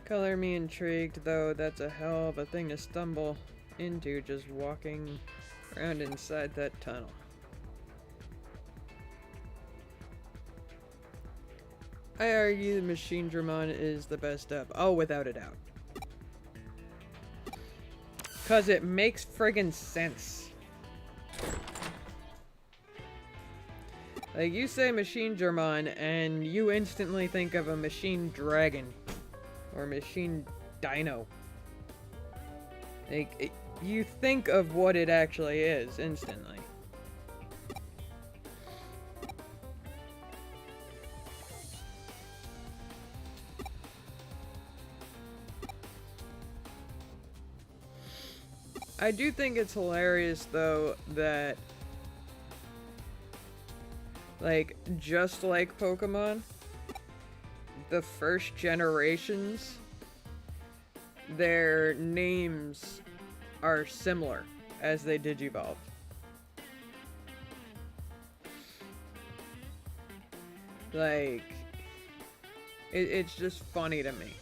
S1: Color me intrigued, though. That's a hell of a thing to stumble into just walking around inside that tunnel. I argue the Machine Dramon is the best dub. Oh, without a doubt. Cause it makes friggin' sense. Like, you say Machine Dramon and you instantly think of a Machine Dragon. Or Machine Dino. Like, you think of what it actually is instantly. I do think it's hilarious, though, that, like, just like Pokemon, the first generations, their names are similar as they digivolve. Like, it's just funny to me.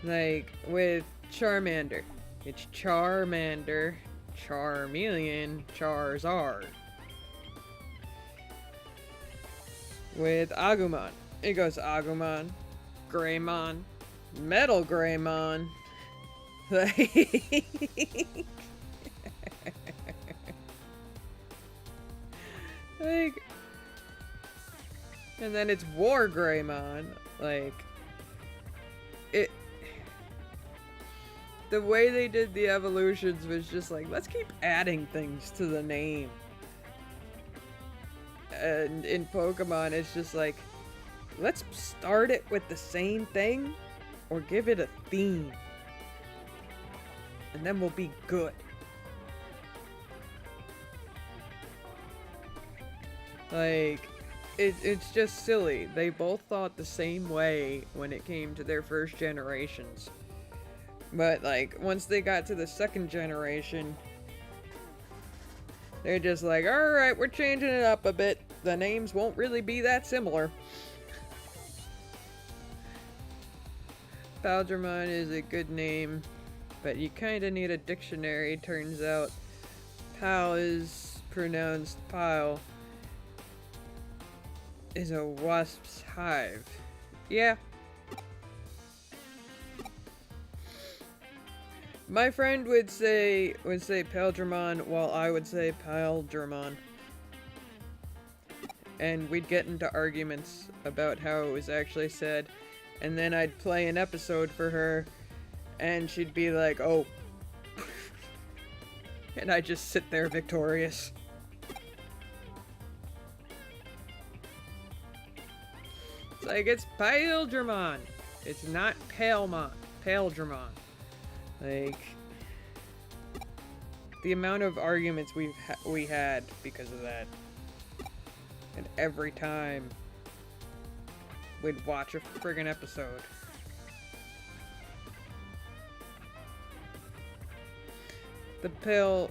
S1: Like, with Charmander, it's Charmander, Charmeleon, Charizard. With Agumon, it goes Agumon, Greymon, Metal Greymon. Like, like, and then it's War Greymon, like, the way they did the evolutions was just like, let's keep adding things to the name. And in Pokemon, it's just like, let's start it with the same thing or give it a theme. And then we'll be good. Like, it's just silly. They both thought the same way when it came to their first generations. But, like, once they got to the second generation, they're just like, alright, we're changing it up a bit. The names won't really be that similar. Paldramon is a good name, but you kinda need a dictionary, turns out. Pal is pronounced pile. Is a wasp's hive. Yeah. My friend would say Paldramon while I would say Paldramon. And we'd get into arguments about how it was actually said. And then I'd play an episode for her and she'd be like, oh. And I'd just sit there victorious. It's like, it's Paldramon. It's not Palemon. Paldramon. Like, the amount of arguments we had because of that. And every time we'd watch a friggin' episode. The Pale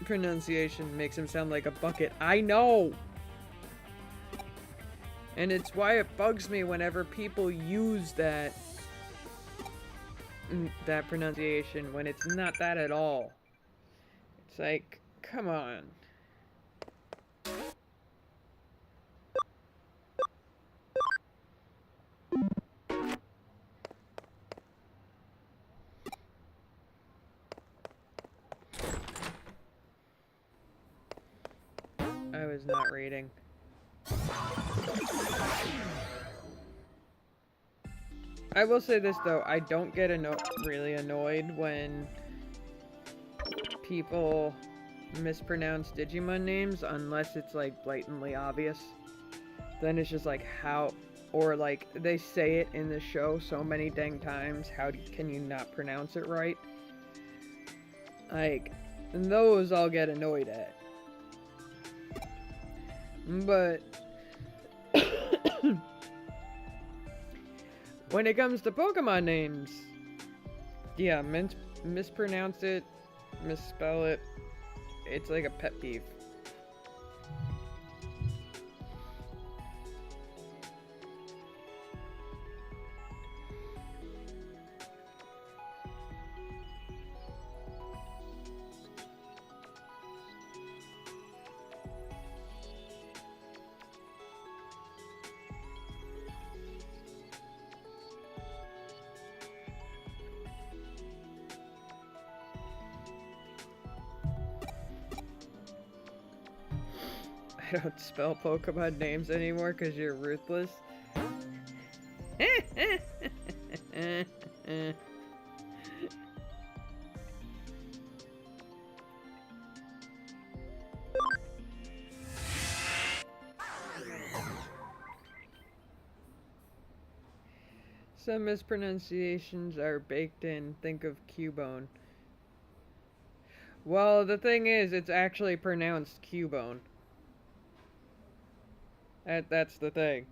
S1: pronunciation makes him sound like a bucket. I know! And it's why it bugs me whenever people use that pronunciation when it's not that at all. It's like, come on. I was not reading. I will say this though, I don't get really annoyed when people mispronounce Digimon names unless it's like blatantly obvious. Then it's just like how, or like they say it in the show so many dang times, can you not pronounce it right? Like, those I'll get annoyed at. But when it comes to Pokemon names, yeah, mispronounce it, misspell it, it's like a pet peeve. I don't spell Pokemon names anymore because you're ruthless. Some mispronunciations are baked in. Think of Cubone. Well, the thing is, it's actually pronounced Cubone. That's the thing.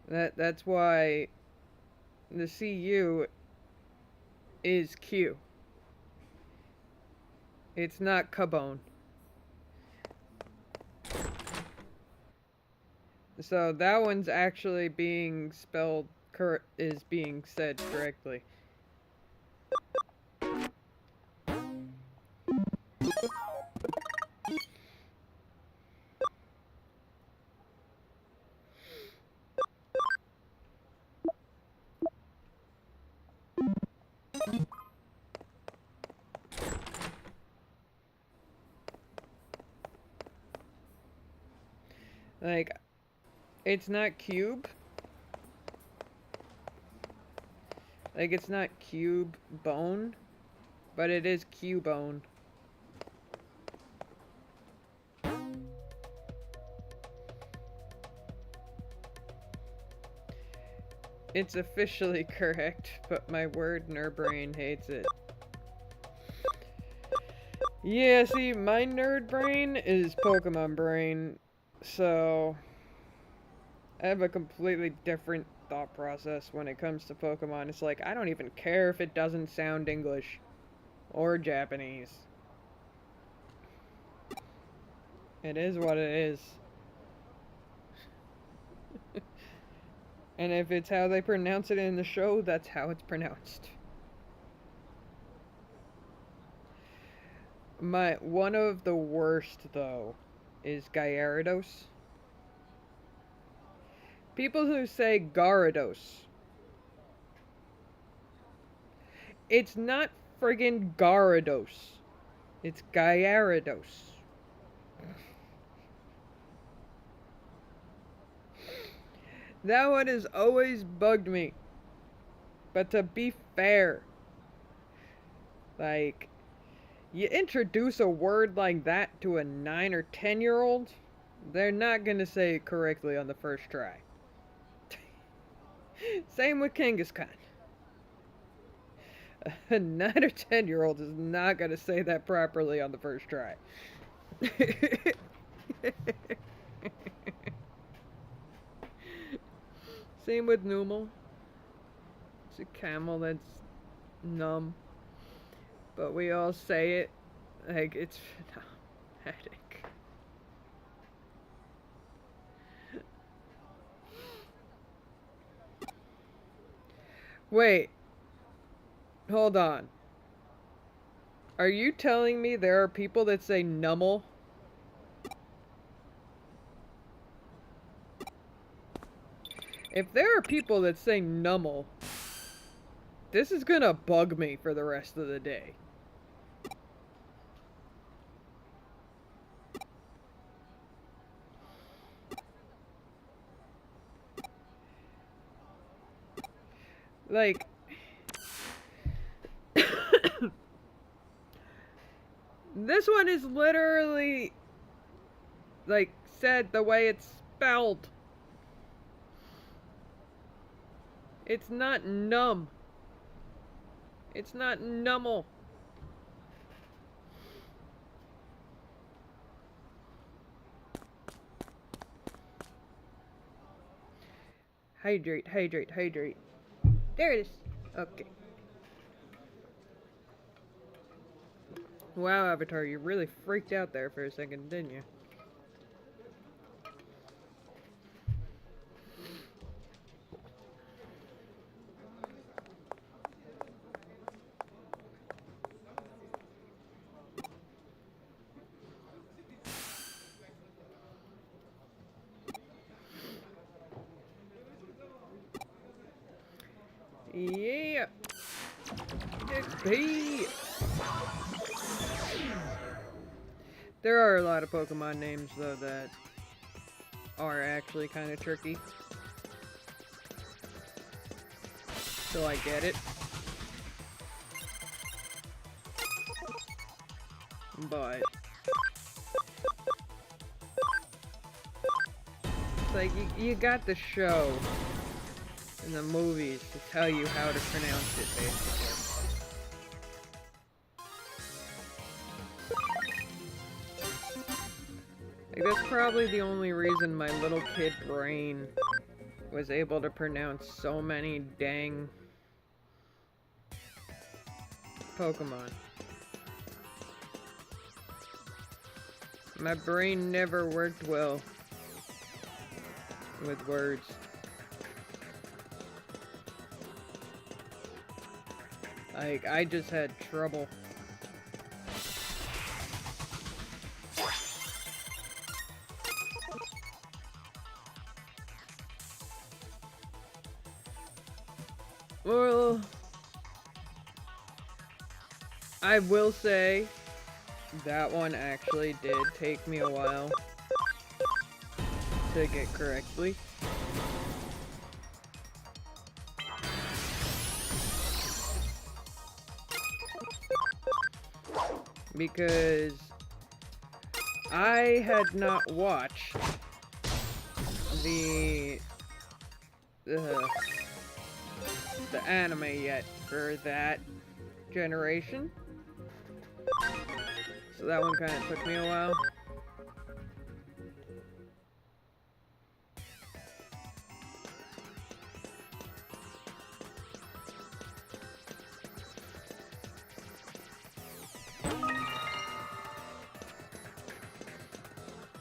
S1: That's why the CU is Q. It's not Cabone. So that one's actually being spelled is being said correctly. Like, it's not cube. Like, it's not cube bone. But it is Cubone. It's officially correct, but my word nerd brain hates it. Yeah, see, my nerd brain is Pokemon brain, so I have a completely different thought process when it comes to Pokemon. It's like, I don't even care if it doesn't sound English or Japanese. It is what it is. And if it's how they pronounce it in the show, that's how it's pronounced. One of the worst, though, is Gyarados. People who say Gyarados. It's not friggin' Gyarados. It's Gyarados. That one has always bugged me. But to be fair, like, you introduce a word like that to a 9 or 10-year-old, they're not gonna say it correctly on the first try. Same with Kangaskhan. A 9 or 10-year-old is not gonna say that properly on the first try. Same with Numel. It's a camel that's numb. But we all say it like it's phonetic. Wait. Hold on. Are you telling me there are people that say nummel? If there are people that say nummel, this is gonna bug me for the rest of the day. Like, this one is literally, like, said the way it's spelled. It's not numb. It's not nummel. Hydrate, hydrate, hydrate. There it is. Okay. Wow, Avatar, you really freaked out there for a second, didn't you? Yeah. XP. There are a lot of Pokemon names, though, that are actually kind of tricky. So I get it. But it's like, you got the show in the movies to tell you how to pronounce it, basically. Like, that's probably the only reason my little kid brain was able to pronounce so many dang Pokemon. My brain never worked well with words. Like, I just had trouble. Well, I will say that one actually did take me a while to get correctly. because I had not watched the anime yet for that generation. So that one kind of took me a while.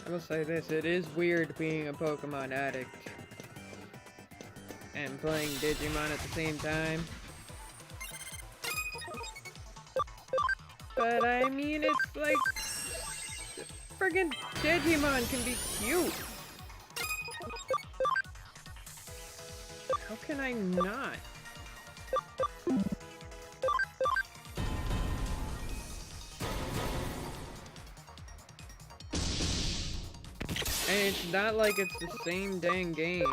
S1: I will say this, it is weird being a Pokemon addict and playing Digimon at the same time. But I mean, it's like, friggin' Digimon can be cute. How can I not? And it's not like it's the same dang game.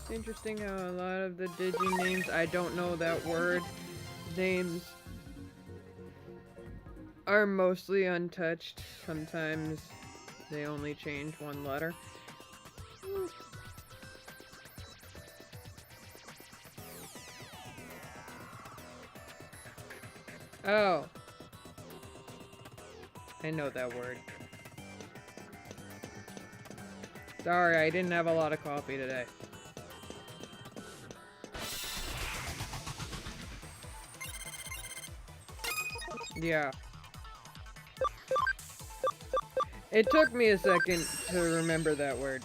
S1: It's interesting how a lot of the Digi names, I don't know that word, names are mostly untouched. Sometimes they only change one letter. Oh. I know that word. Sorry, I didn't have a lot of coffee today. Yeah. It took me a second to remember that word.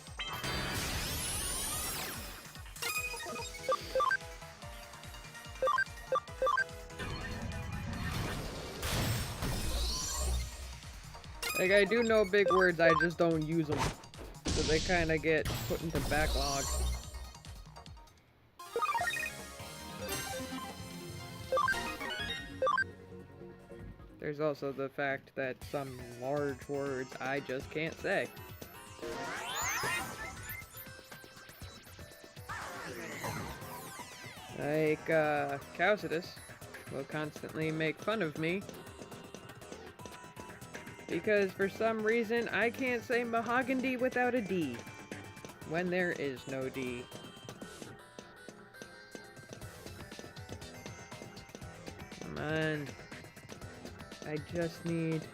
S1: Like, I do know big words, I just don't use them. So they kind of get put into backlog. There's also the fact that some large words I just can't say. Like, Causidus will constantly make fun of me because for some reason I can't say mahogany without a D when there is no D. Come on. I just need to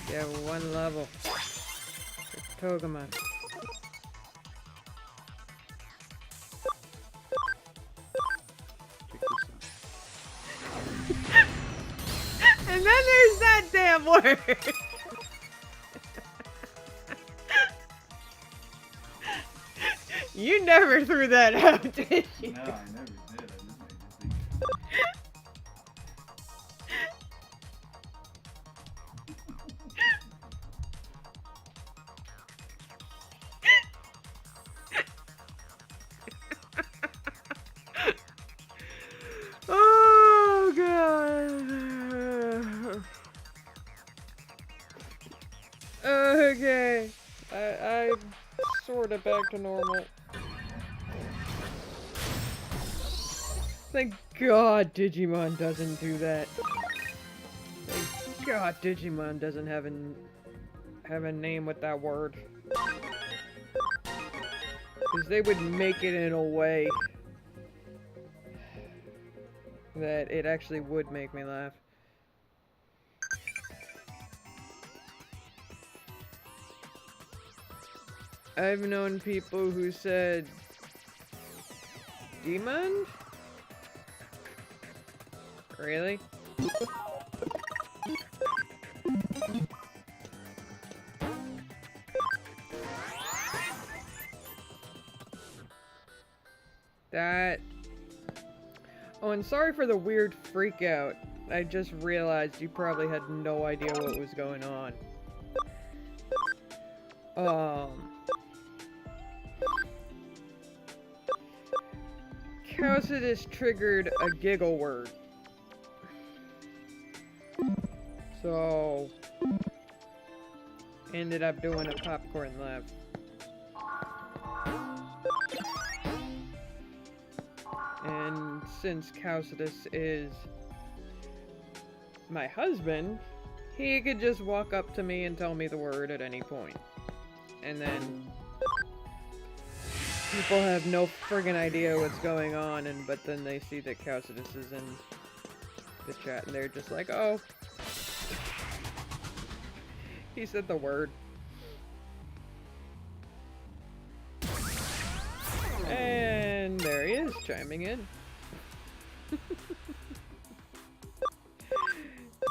S1: get one level for Togemon. And then there's that damn word! You never threw that out, did you?
S2: No, I never did. I just made you think.
S1: Oh, God. Okay. I'm sort of back to normal. Thank God Digimon doesn't do that. Thank God Digimon doesn't have a name with that word. Because they would make it in a way that it actually would make me laugh. I've known people who said Demon? Really? That... Oh, and sorry for the weird freak out. I just realized you probably had no idea what was going on. Causidus triggered a giggle word. So... ended up doing a popcorn laugh. since Causidus is my husband, he could just walk up to me and tell me the word at any point. And then people have no friggin' idea what's going on, but then they see that Causidus is in the chat and they're just like, oh, he said the word. And there he is, chiming in.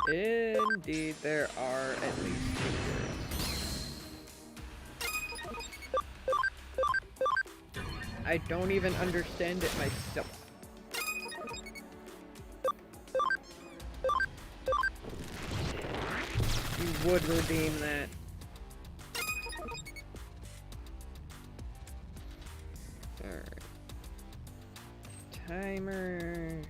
S1: Indeed, there are at least 2 words. I don't even understand it myself. You would redeem that. Alright. Timer.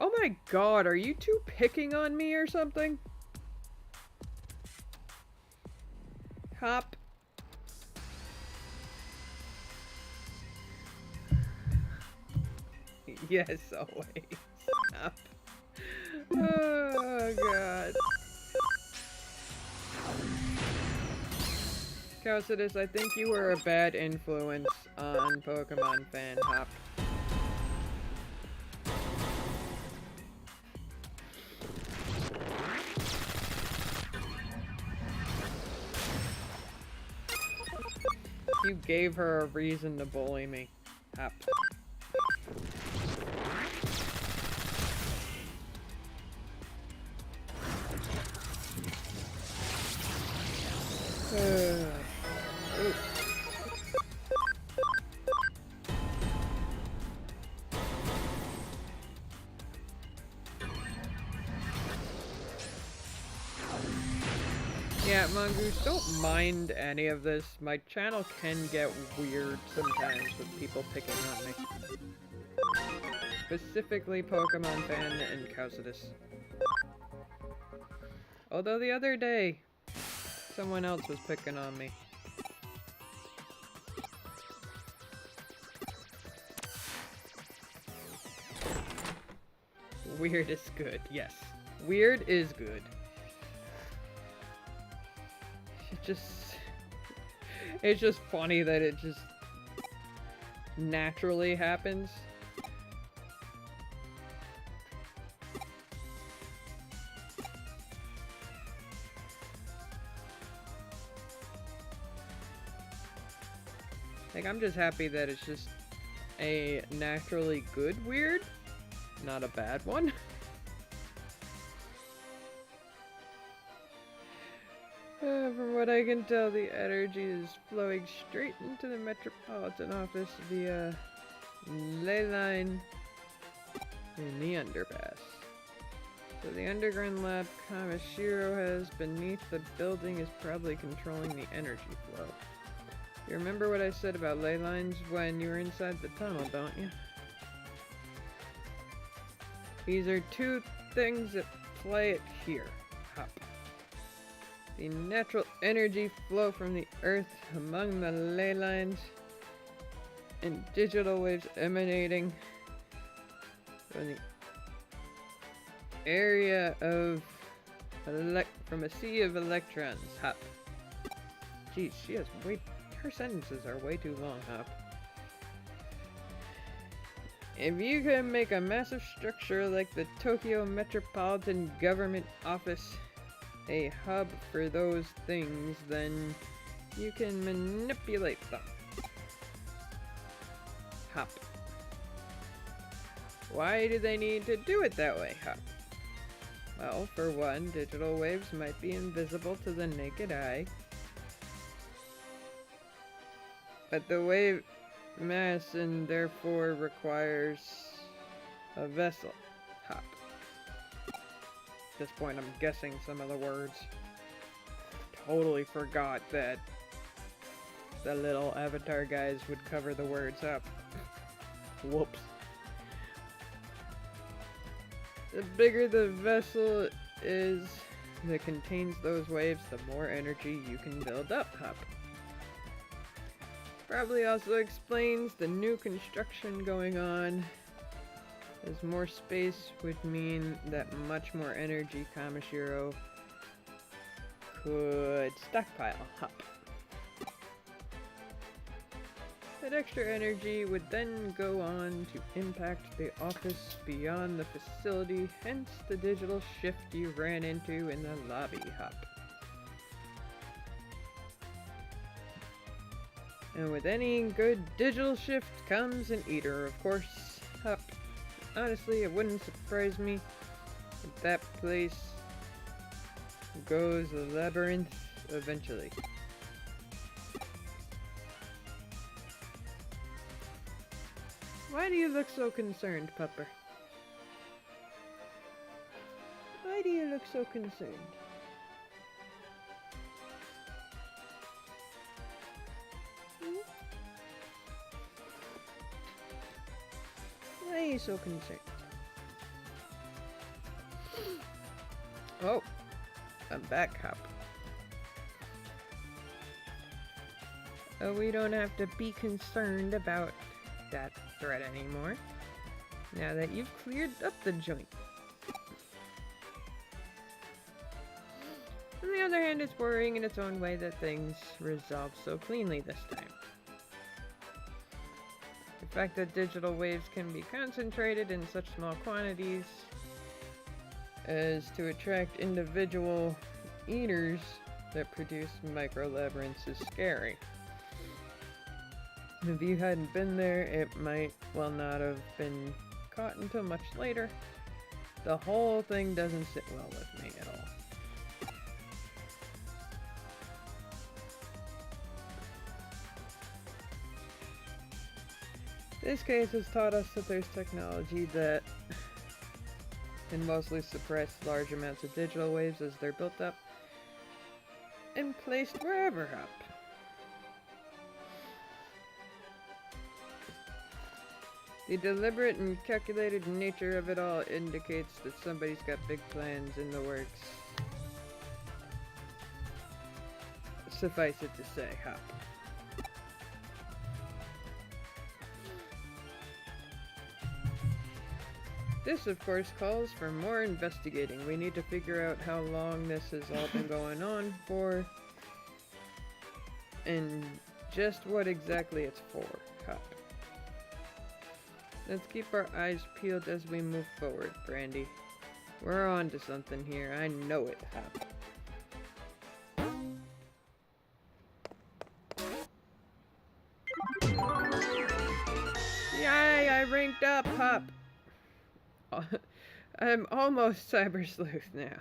S1: Oh my god, are you two picking on me or something? Hop. Yes, always. Hop. Oh god. Causidus, I think you were a bad influence on Pokemon fan Hop. You gave her a reason to bully me. Hop. Ooh. Yeah, Mongoose, don't mind any of this. My channel can get weird sometimes with people picking on me. Specifically Pokemon fan and Causidus. Although the other day, someone else was picking on me. Weird is good, yes. Weird is good. It's just funny that it just naturally happens. Like, I'm just happy that it's just a naturally good weird, not a bad one. From what I can tell, the energy is flowing straight into the Metropolitan Office via ley line in the underpass. So the underground lab Kamishiro has beneath the building is probably controlling the energy flow. You remember what I said about ley lines when you were inside the tunnel, don't you? These are 2 things that play it here. Hop. The natural energy flow from the earth among the ley lines and digital waves emanating from the area of from a sea of electrons. Hop. Jeez, she has her sentences are way too long, Hop. If you can make a massive structure like the Tokyo Metropolitan Government Office a hub for those things, then you can manipulate them. Hop. Why do they need to do it that way, Hop? Well, for one, digital waves might be invisible to the naked eye, but the wave mass and therefore requires a vessel. Hop. At this point, I'm guessing some of the words. Totally forgot that the little avatar guys would cover the words up. Whoops. The bigger the vessel is that contains those waves, the more energy you can build up, Hop. Probably also explains the new construction going on, as more space would mean that much more energy Kamishiro could stockpile up. That extra energy would then go on to impact the office beyond the facility, hence the digital shift you ran into in the lobby hub. And with any good digital shift comes an eater, of course. Hup. Honestly, it wouldn't surprise me if that place goes a labyrinth eventually. Why do you look so concerned, Pupper? Why do you look so concerned? Why are you so concerned? Oh, I'm back, Hop. Oh, we don't have to be concerned about that threat anymore, now that you've cleared up the joint. On the other hand, it's worrying in its own way that things resolve so cleanly this time. The fact that digital waves can be concentrated in such small quantities as to attract individual eaters that produce micro-labyrinths is scary. If you hadn't been there, it might well not have been caught until much later. The whole thing doesn't sit well with me at all. This case has taught us that there's technology that can mostly suppress large amounts of digital waves as they're built up and placed wherever up. The deliberate and calculated nature of it all indicates that somebody's got big plans in the works. Suffice it to say, Hop. This, of course, calls for more investigating. We need to figure out how long this has all been going on for, and just what exactly it's for, Hop. Let's keep our eyes peeled as we move forward, Brandy. We're on to something here. I know it, Hop. Yay, I ranked up, Hop. I'm almost Cyber Sleuth now.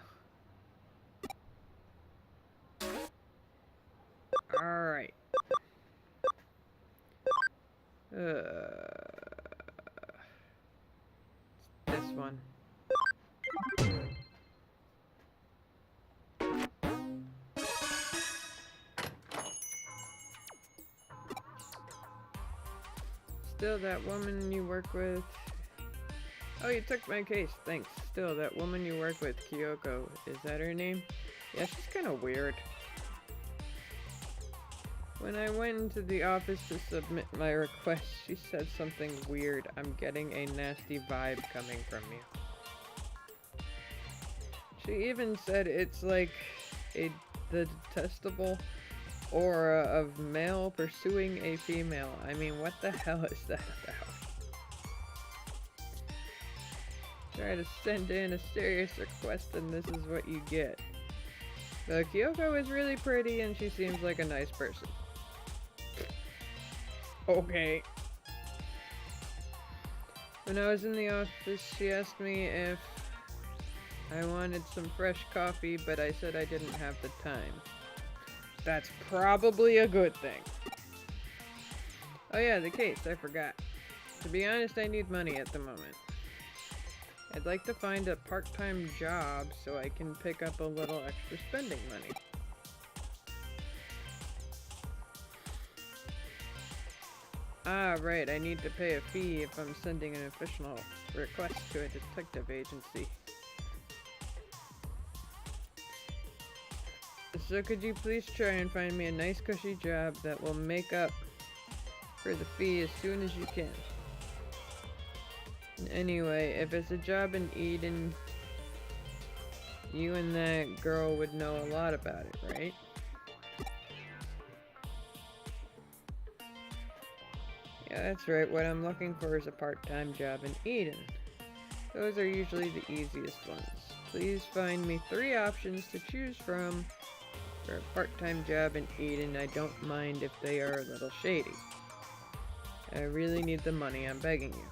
S1: Alright. This one. Still that woman you work with. Oh, you took my case, thanks. Still, that woman you work with, Kyoko, is that her name? Yeah, she's kinda weird. When I went into the office to submit my request, she said something weird. I'm getting a nasty vibe coming from you. She even said it's like the detestable aura of male pursuing a female. I mean, what the hell is that about? Try to send in a serious request and this is what you get. But Kyoko is really pretty and she seems like a nice person. Okay. When I was in the office, she asked me if I wanted some fresh coffee, but I said I didn't have the time. That's probably a good thing. Oh yeah, the case, I forgot. To be honest, I need money at the moment. I'd like to find a part-time job so I can pick up a little extra spending money. Ah, right, I need to pay a fee if I'm sending an official request to a detective agency. So could you please try and find me a nice cushy job that will make up for the fee as soon as you can. And anyway, if it's a job in Eden, you and that girl would know a lot about it, right? Yeah, that's right. What I'm looking for is a part-time job in Eden. Those are usually the easiest ones. Please find me 3 options to choose from for a part-time job in Eden. I don't mind if they are a little shady. I really need the money, I'm begging you.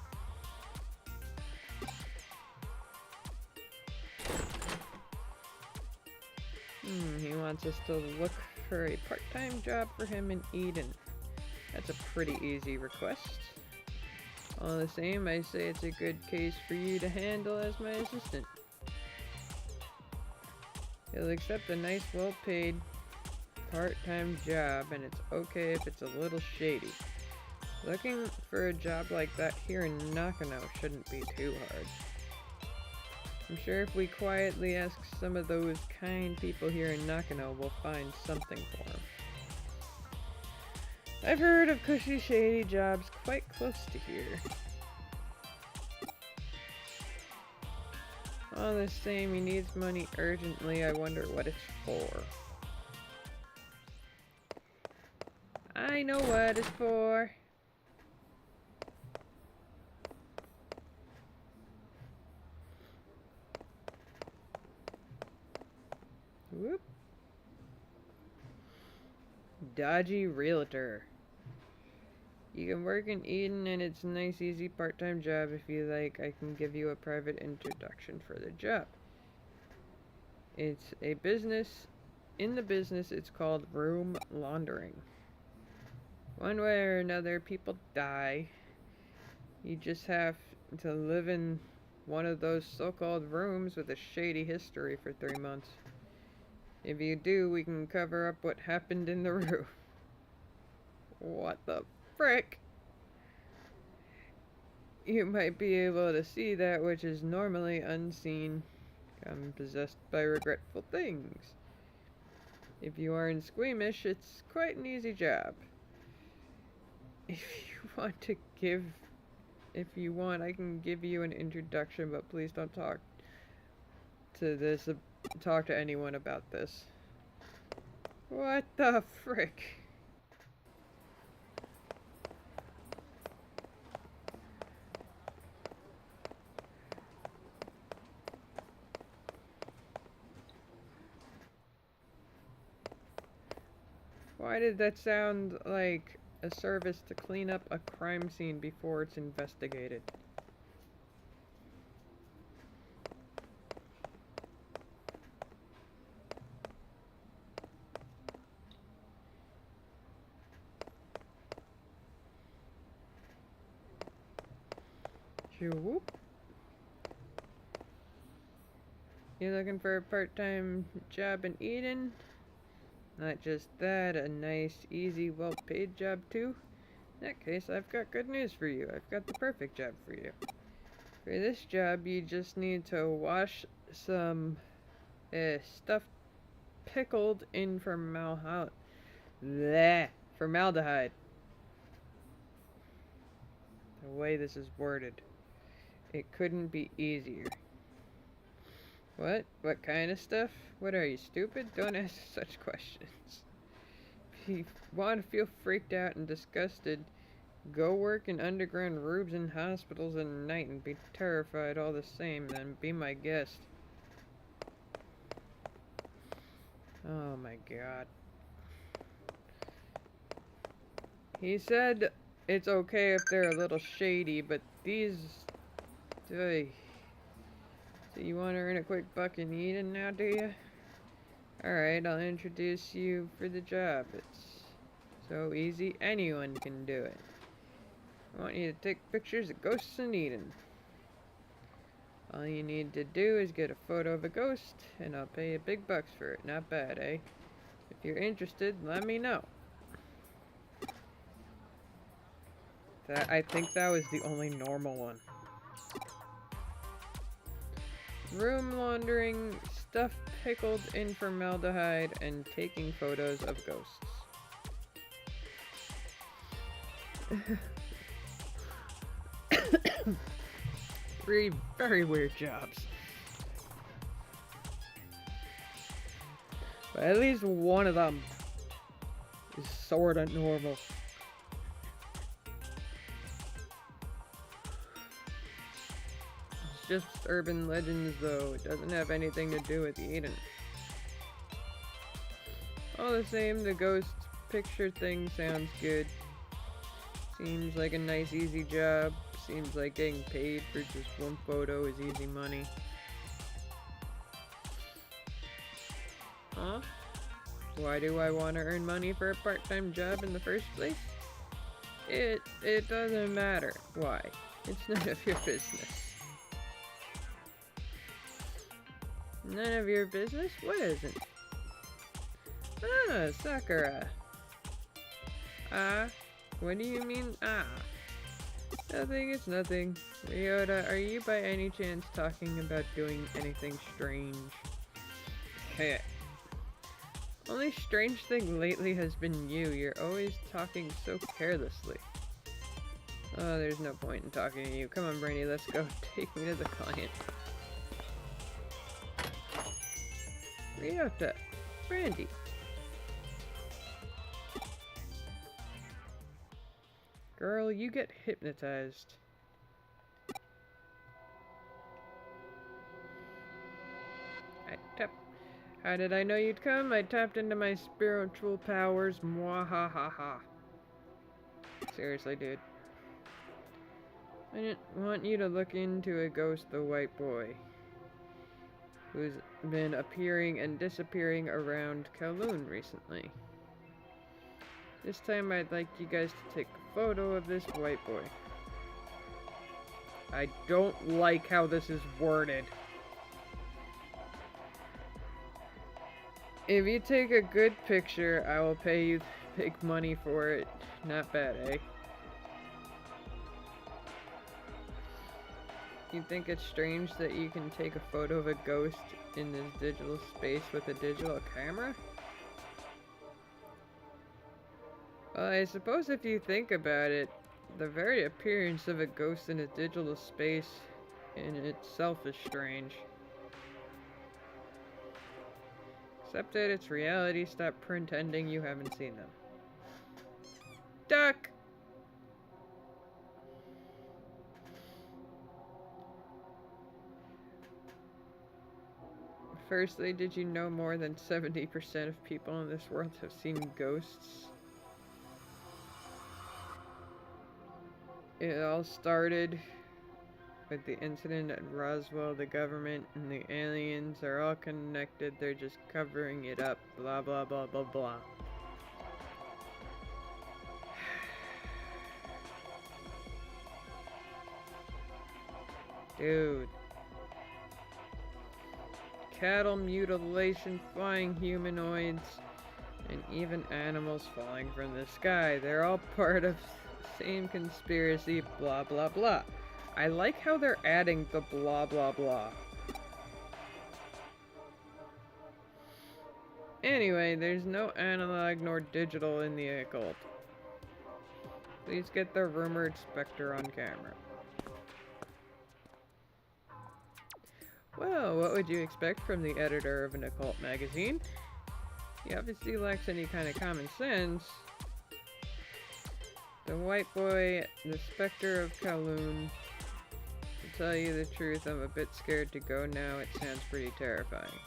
S1: He wants us to look for a part-time job for him in Eden. That's a pretty easy request. All the same, I say it's a good case for you to handle as my assistant. He'll accept a nice, well-paid, part-time job, and it's okay if it's a little shady. Looking for a job like that here in Nakano shouldn't be too hard. I'm sure if we quietly ask some of those kind people here in Nakano, we'll find something for him. I've heard of cushy, shady jobs quite close to here. All the same, he needs money urgently. I wonder what it's for. I know what it's for. Whoop. Dodgy realtor. You can work in Eden and it's a nice easy part-time job if you like. I can give you a private introduction for the job. It's a business. In the business it's called room laundering. One way or another people die. You just have to live in one of those so-called rooms with a shady history for 3 months. If you do, we can cover up what happened in the room. What the frick? You might be able to see that which is normally unseen. I'm possessed by regretful things. If you aren't squeamish, it's quite an easy job. If you want, I can give you an introduction, but please don't talk to anyone about this. What the frick? Why did that sound like a service to clean up a crime scene before it's investigated? Whoop. You looking for a part-time job in Eden? Not just that, a nice, easy, well-paid job too? In that case, I've got good news for you. I've got the perfect job for you. For this job, you just need to wash some stuff pickled in formaldehyde. Formaldehyde. The way this is worded. It couldn't be easier. What? What kind of stuff? What are you, stupid? Don't ask such questions. If you want to feel freaked out and disgusted, go work in underground rooms in hospitals at night and be terrified all the same, then be my guest. Oh my god. He said it's okay if they're a little shady, but these... So you want to earn a quick buck in Eden now, do you? Alright, I'll introduce you for the job. It's so easy, anyone can do it. I want you to take pictures of ghosts in Eden. All you need to do is get a photo of a ghost, and I'll pay you big bucks for it. Not bad, eh? If you're interested, let me know. I think that was the only normal one. Room laundering, stuff pickled in formaldehyde, and taking photos of ghosts. Three very weird jobs. But at least one of them is sorta normal. It's just urban legends though, it doesn't have anything to do with Eden. All the same, the ghost picture thing sounds good. Seems like a nice easy job. Seems like getting paid for just one photo is easy money. Huh? Why do I want to earn money for a part-time job in the first place? It doesn't matter. Why? It's none of your business. None of your business? What isn't? Ah, Sakura. Ah? What do you mean, ah? Nothing, it's nothing. Ryota, are you by any chance talking about doing anything strange? Hey. Only strange thing lately has been you. You're always talking so carelessly. Oh, there's no point in talking to you. Come on, Brainy, let's go. Take me to the client. Ryota. Brandy. Girl, you get hypnotized. How did I know you'd come? I tapped into my spiritual powers. Mwahahaha. Seriously, dude. I didn't want you to look into a ghost, the white boy, who's been appearing and disappearing around Kowloon recently. This time I'd like you guys to take a photo of this white boy. I don't like how this is worded. If you take a good picture, I will pay you big money for it. Not bad, eh? You think it's strange that you can take a photo of a ghost in this digital space with a digital camera? Well, I suppose if you think about it, the very appearance of a ghost in a digital space in itself is strange. Except that it's reality, stop pretending you haven't seen them. Duck! Firstly, did you know more than 70% of people in this world have seen ghosts? It all started with the incident at Roswell. The government and the aliens are all connected. They're just covering it up. Blah, blah, blah, blah, blah. Dude. Cattle mutilation, flying humanoids, and even animals falling from the sky. They're all part of the same conspiracy, blah, blah, blah. I like how they're adding the blah, blah, blah. Anyway, there's no analog nor digital in the occult. Please get the rumored specter on camera. Well, what would you expect from the editor of an occult magazine? He obviously lacks any kind of common sense. The white boy, the specter of Kowloon. To tell you the truth, I'm a bit scared to go now. It sounds pretty terrifying.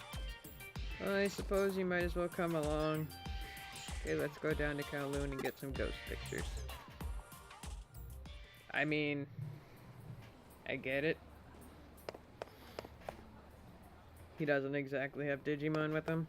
S1: Well, I suppose you might as well come along. Okay, let's go down to Kowloon and get some ghost pictures. I mean, I get it. He doesn't exactly have Digimon with him.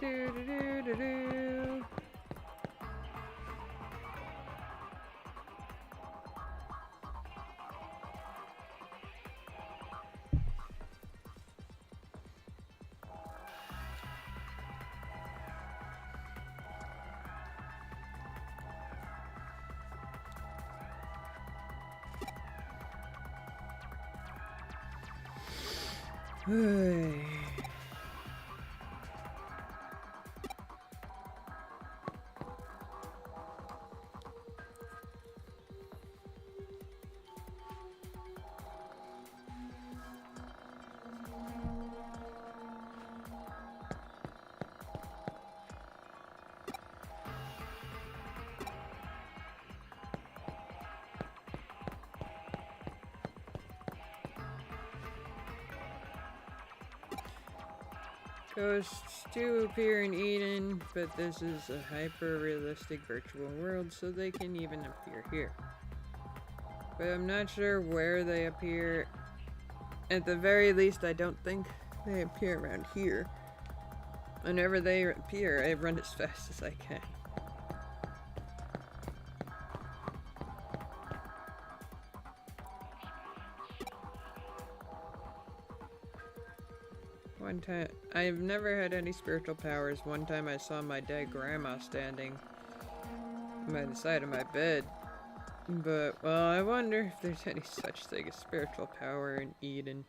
S1: Do do do do do. Hey. Ghosts do appear in Eden, but this is a hyper-realistic virtual world, so they can even appear here. But I'm not sure where they appear. At the very least, I don't think they appear around here. Whenever they appear, I run as fast as I can. One time, I've never had any spiritual powers. One time I saw my dead grandma standing by the side of my bed. But, well, I wonder if there's any such thing as spiritual power in Eden.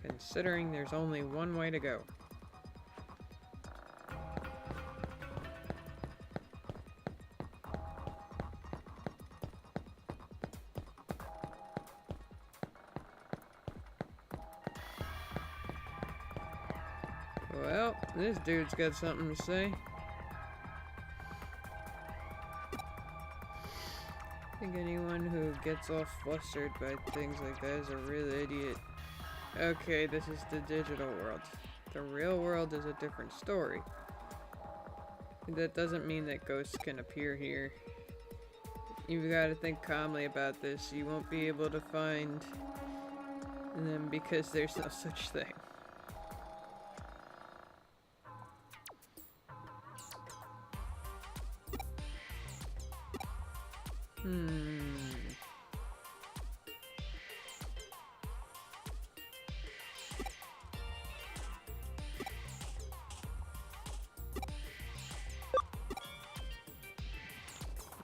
S1: Considering there's only one way to go. Well, this dude's got something to say. I think anyone who gets all flustered by things like that is a real idiot. Okay, this is the digital world. The real world is a different story. That doesn't mean that ghosts can appear here. You've got to think calmly about this. You won't be able to find them because there's no such thing.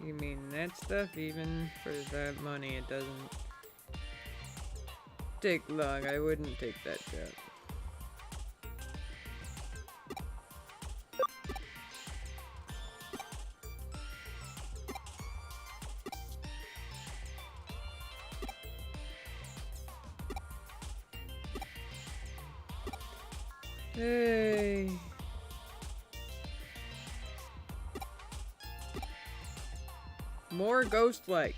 S1: You mean that stuff? Even for that money, it doesn't take long. I wouldn't take that job. Hey. More ghost-like.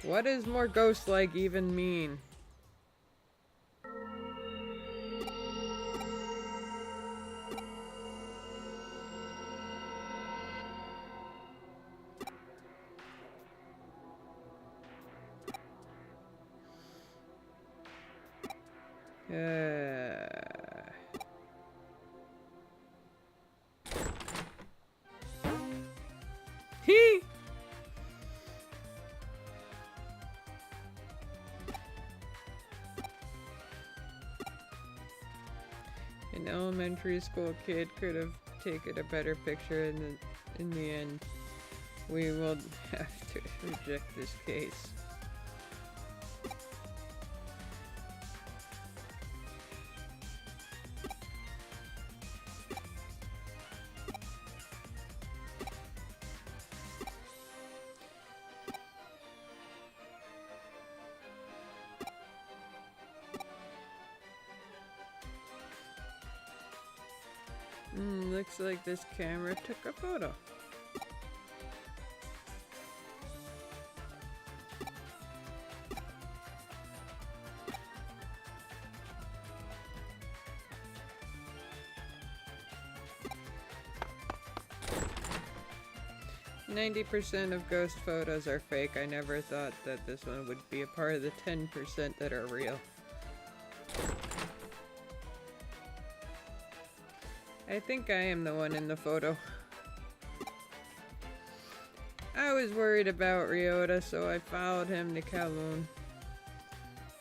S1: What does more ghost-like even mean? Hee! An elementary school kid could have taken a better picture in the end. We will have to reject this case. Looks like this camera took a photo. "90% of ghost photos are fake. I never thought that this one would be a part of the 10% that are real." I think I am the one in the photo. I was worried about Ryota, so I followed him to Kowloon.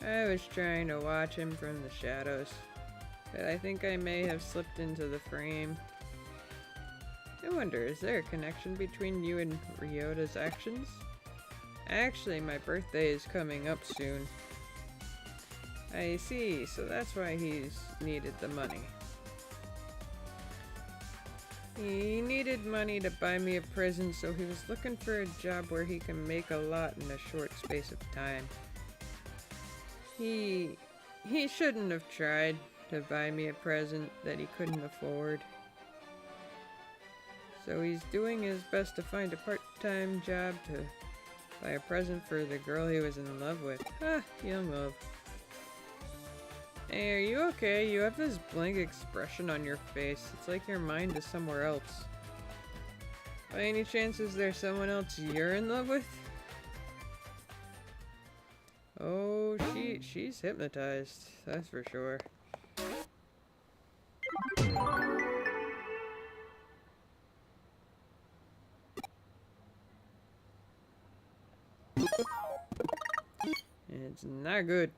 S1: I was trying to watch him from the shadows, but I think I may have slipped into the frame. I wonder, is there a connection between you and Ryota's actions? Actually, my birthday is coming up soon. I see, so that's why he's needed the money. He needed money to buy me a present, so he was looking for a job where he can make a lot in a short space of time. He shouldn't have tried to buy me a present that he couldn't afford. So he's doing his best to find a part-time job to buy a present for the girl he was in love with. Ah, young love. Hey, are you okay? You have this blank expression on your face. It's like your mind is somewhere else. By any chance, is there someone else you're in love with? Oh, she's hypnotized. That's for sure. It's not good.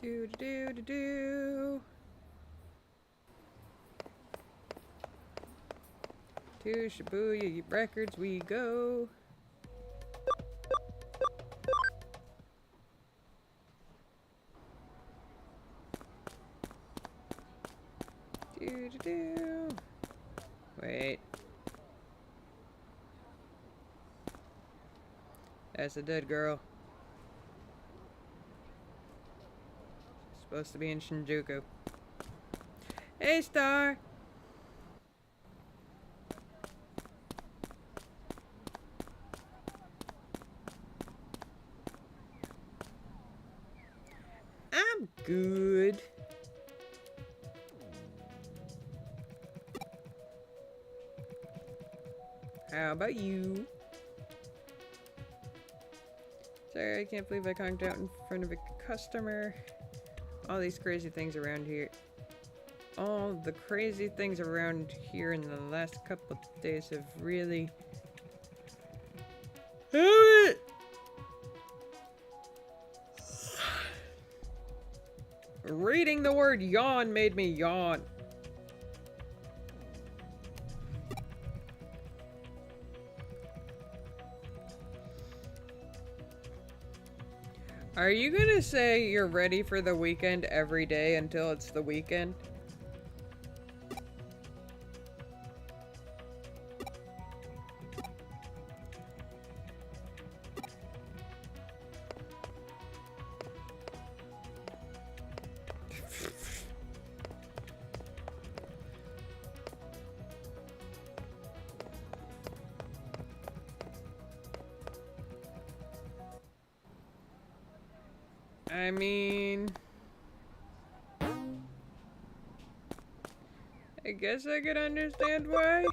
S1: Do do do do. To Shibuya Records we go. Do do do. Wait. That's a dead girl. Supposed to be in Shinjuku. Hey, Star! I'm good. How about you? Sorry, I can't believe I conked out in front of a customer. All these crazy things around here. All the crazy things around here in the last couple of days have really... Reading the word yawn made me yawn. Are you gonna say you're ready for the weekend every day until it's the weekend? I mean... I guess I could understand why.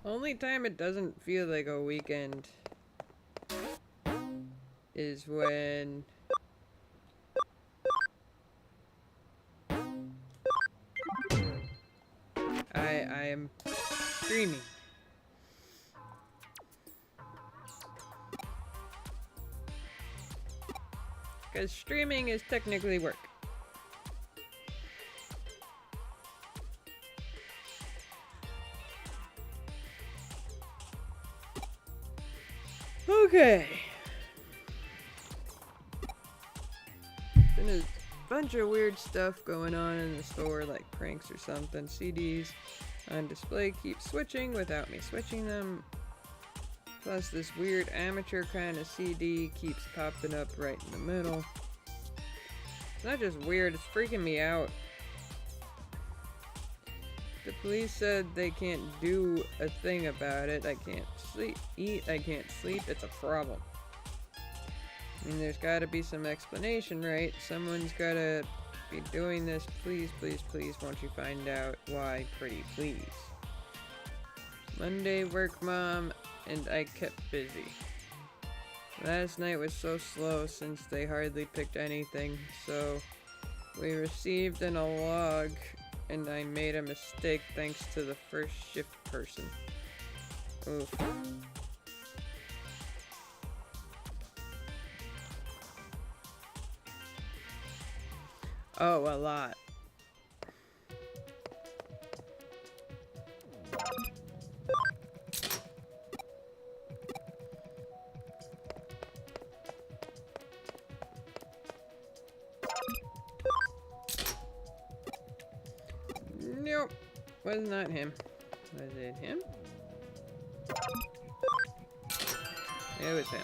S1: Only time it doesn't feel like a weekend is when... I am streaming. Because streaming is technically work. Okay. Been a bunch of weird stuff going on in the store, like pranks or something. CDs on display keep switching without me switching them. Plus this weird amateur kind of CD keeps popping up right in the middle. It's not just weird, it's freaking me out. The police said they can't do a thing about it. I can't eat, I can't sleep. It's a problem. I mean, there's gotta be some explanation, right? Someone's gotta be doing this. Please, please, please, won't you find out why? Pretty please. Monday, work, mom, and I kept busy. Last night was so slow since they hardly picked anything, so we received in a log, and I made a mistake thanks to the first shift person. Oof. Oh, a lot. Nope. Was not him. Was it him? It was him.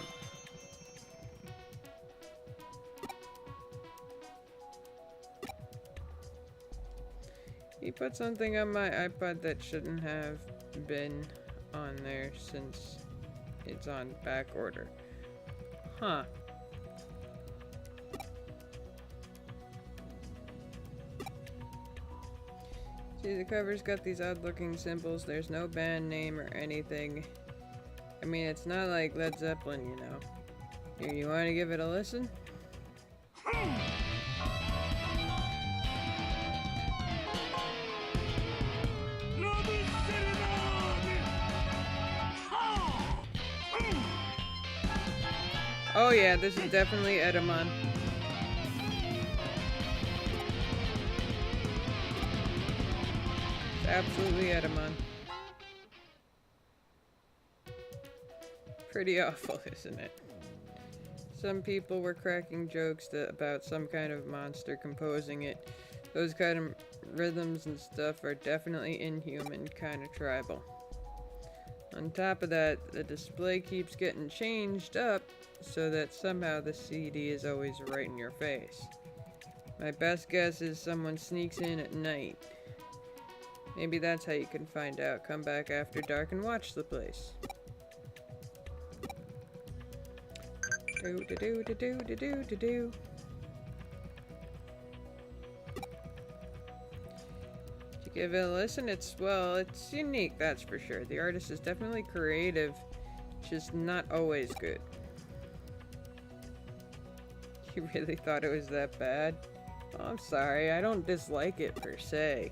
S1: He put something on my iPod that shouldn't have been on there since it's on back order. Huh. See, the cover's got these odd-looking symbols. There's no band name or anything. I mean, it's not like Led Zeppelin, you know. Here, you want to give it a listen? Oh yeah, this is definitely Edamon. It's absolutely Edamon. Pretty awful, isn't it? Some people were cracking jokes about some kind of monster composing it. Those kind of rhythms and stuff are definitely inhuman, kind of tribal. On top of that, the display keeps getting changed up so that somehow the CD is always right in your face. My best guess is someone sneaks in at night. Maybe that's how you can find out. Come back after dark and watch the place. Do do do do do do do do do. To give it a listen, it's unique, that's for sure. The artist is definitely creative, just not always good. You really thought it was that bad? Oh, I'm sorry, I don't dislike it per se.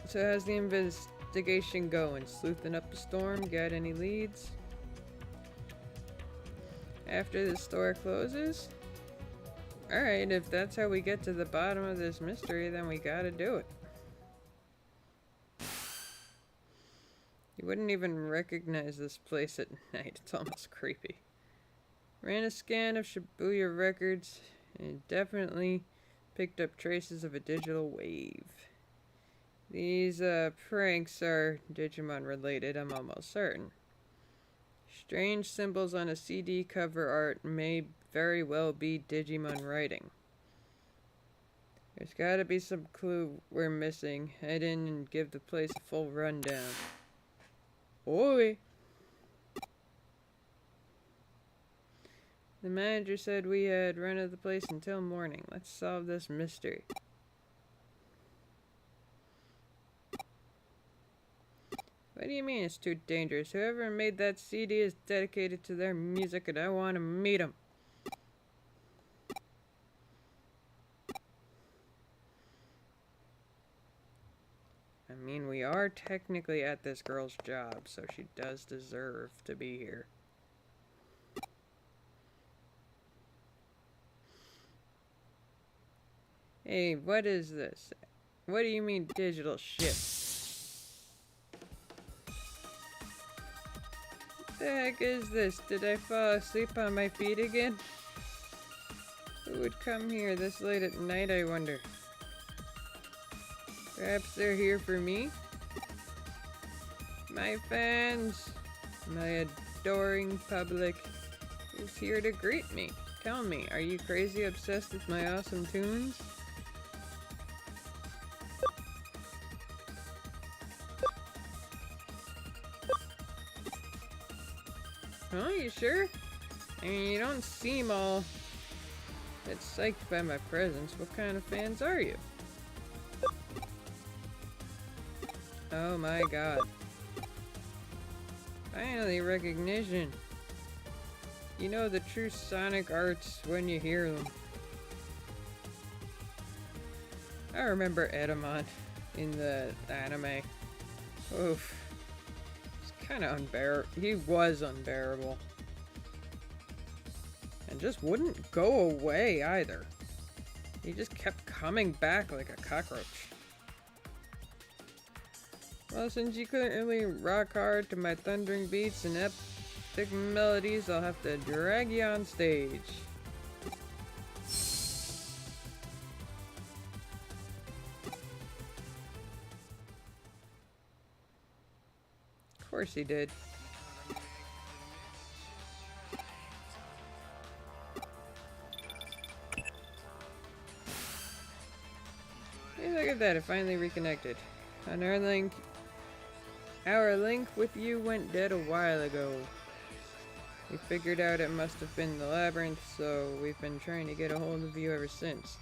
S1: So how's the investigation going? Sleuthing up a storm? Got any leads? After the store closes? Alright, if that's how we get to the bottom of this mystery, then we gotta do it. You wouldn't even recognize this place at night. It's almost creepy. Ran a scan of Shibuya records, and it definitely picked up traces of a digital wave. These pranks are Digimon related, I'm almost certain. Strange symbols on a CD cover art may very well be Digimon writing. There's gotta be some clue we're missing. Head in and give the place a full rundown. Oi! The manager said we had rented the place until morning. Let's solve this mystery. What do you mean it's too dangerous? Whoever made that CD is dedicated to their music and I want to meet them. I mean, we are technically at this girl's job, so she does deserve to be here. Hey, what is this? What do you mean digital shit? What the heck is this? Did I fall asleep on my feet again? Who would come here this late at night, I wonder? Perhaps they're here for me? My fans, my adoring public, is here to greet me. Tell me, are you crazy obsessed with my awesome tunes? Huh? You sure? I mean, you don't seem all that psyched by my presence. What kind of fans are you? Oh my god. Finally, recognition. You know the true sonic arts when you hear them. I remember Edamon in the anime. Oof. It's kind of unbearable. He was unbearable. And just wouldn't go away either. He just kept coming back like a cockroach. Well, since you couldn't really rock hard to my thundering beats and epic melodies, I'll have to drag you on stage. Of course he did. Hey, look at that, it finally reconnected. On our link with you went dead a while ago. We figured out it must have been the labyrinth, so we've been trying to get a hold of you ever since.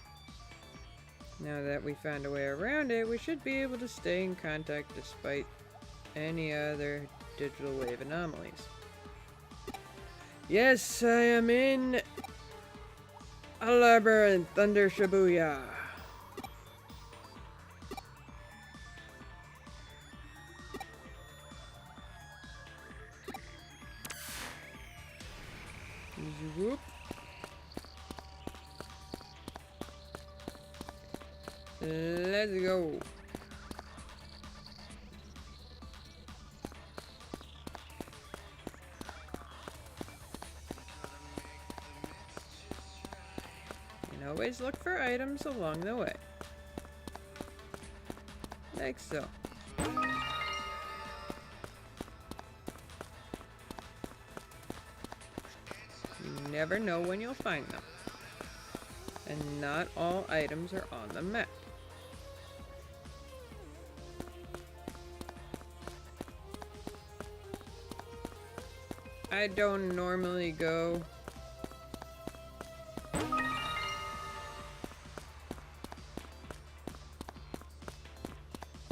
S1: Now that we found a way around it, we should be able to stay in contact despite any other digital wave anomalies. Yes, I am in a labyrinth under Shibuya. Whoop. Let's go. And always look for items along the way. Like so. You never know when you'll find them. And not all items are on the map. I don't normally go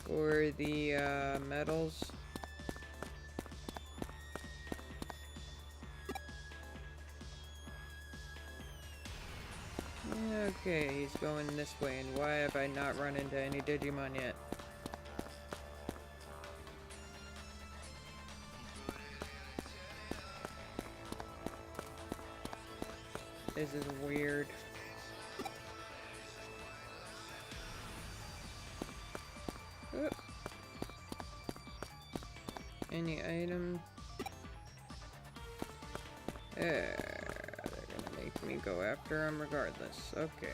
S1: for the medals. Okay, he's going this way, and why have I not run into any Digimon yet? This is weird. Oop. Any item? They're gonna make me go after him regardless. Okay.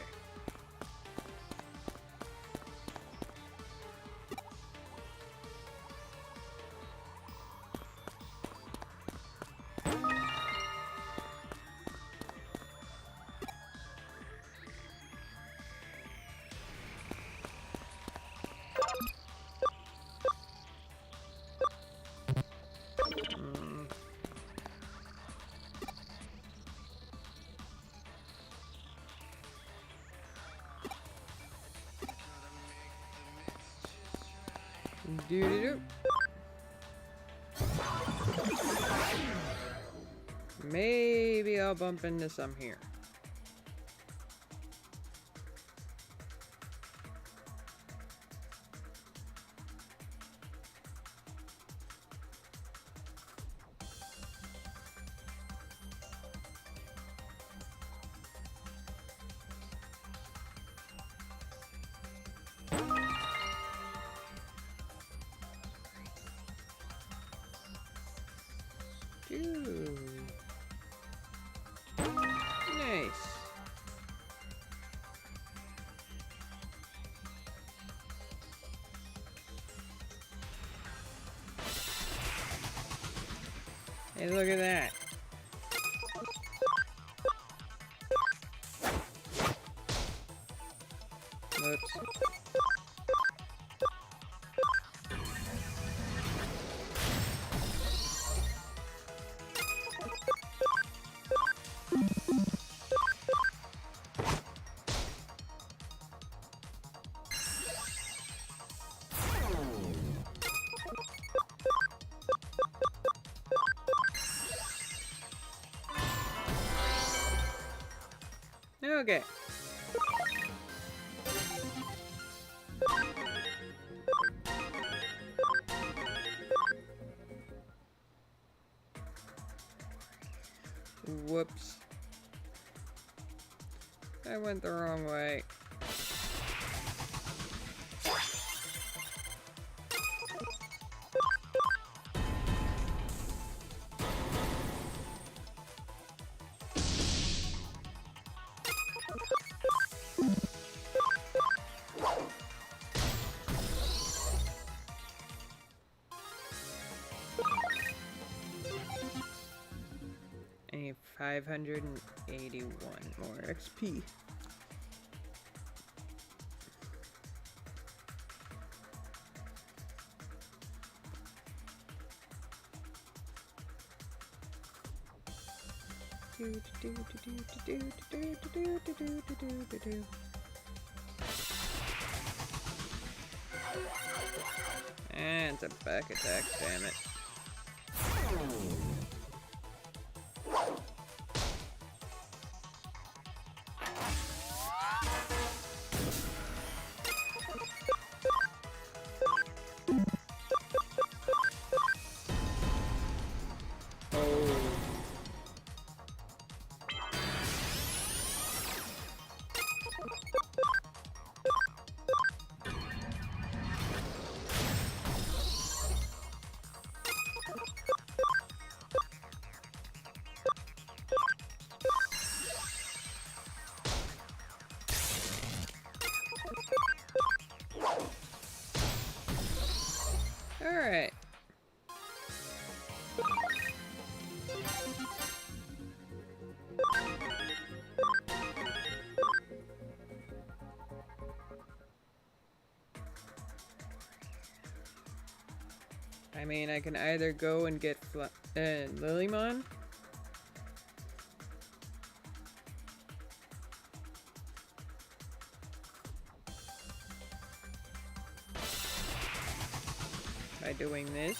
S1: Doo-doo-doo. Maybe I'll bump into some here. Ooh. Nice. Hey, look at that. Whoops. Okay. Whoops. I went the wrong way. I need 581 more XP. And it's a back attack, damn it. Alright. I mean, I can either go and get Lilymon. By doing this.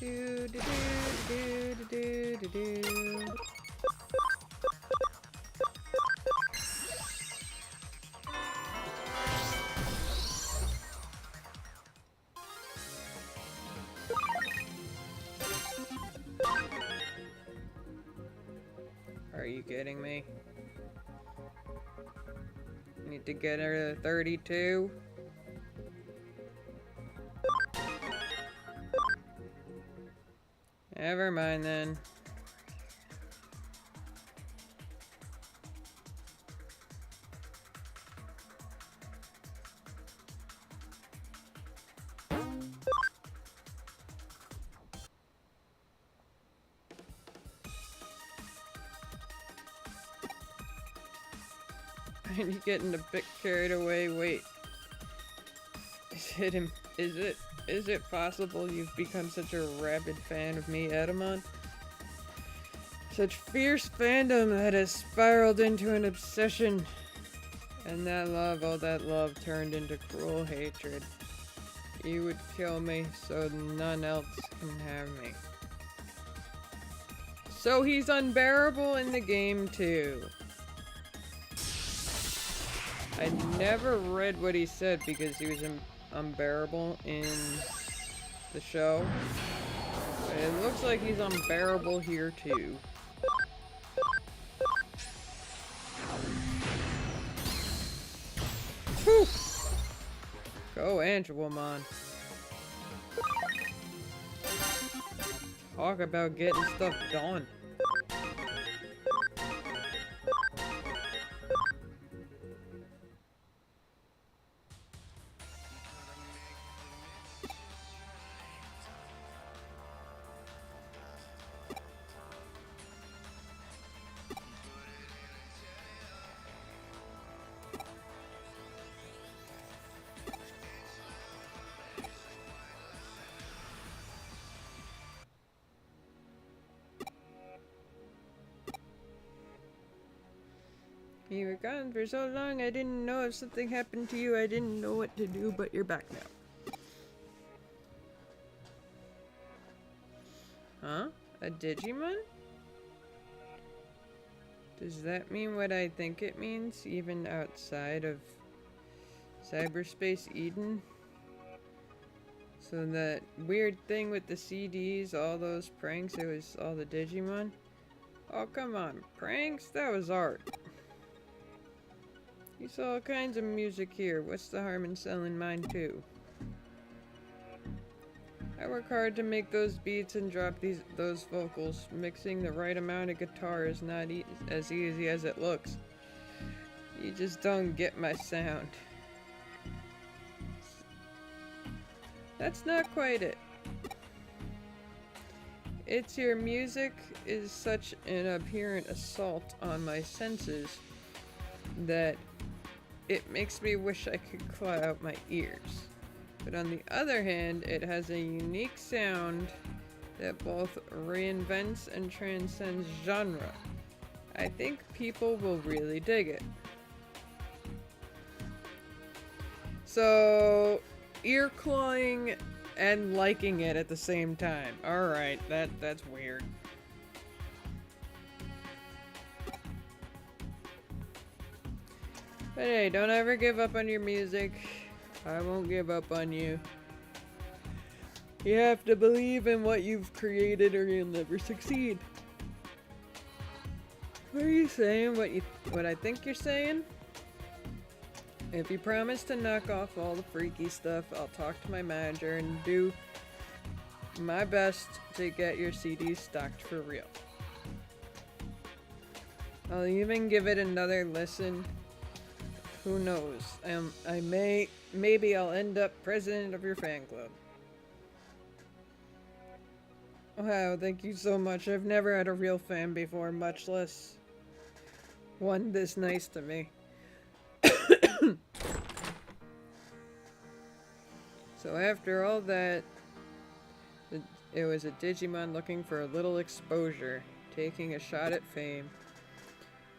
S1: Do do do do do do do do. Are you kidding me? Need to get her to 32. Never mind then. I'm getting a bit carried away. Wait. Is it possible you've become such a rabid fan of me, Edamon? Such fierce fandom that has spiraled into an obsession. And that love, all that love turned into cruel hatred. You would kill me so none else can have me. So he's unbearable in the game too. I never read what he said because he was unbearable in the show. But it looks like he's unbearable here too. Whew. Go Angelomon. Talk about getting stuff done. You were gone for so long, I didn't know if something happened to you. I didn't know what to do, but you're back now. Huh? A Digimon? Does that mean what I think it means, even outside of Cyberspace Eden? So that weird thing with the CDs, all those pranks, it was all the Digimon? Oh, come on. Pranks? That was art. You saw all kinds of music here. What's the harm in selling mine too? I work hard to make those beats and drop those vocals. Mixing the right amount of guitar is not as easy as it looks. You just don't get my sound. That's not quite it. It's your music is such an apparent assault on my senses that it makes me wish I could claw out my ears. But on the other hand, it has a unique sound that both reinvents and transcends genre. I think people will really dig it. So, ear clawing and liking it at the same time. Alright, that's weird. But hey, don't ever give up on your music. I won't give up on you. You have to believe in what you've created or you'll never succeed. What are you saying? What I think you're saying? If you promise to knock off all the freaky stuff, I'll talk to my manager and do my best to get your CDs stocked for real. I'll even give it another listen. Who knows? Maybe I'll end up president of your fan club. Wow, thank you so much. I've never had a real fan before, much less one this nice to me. So after all that, it was a Digimon looking for a little exposure, taking a shot at fame.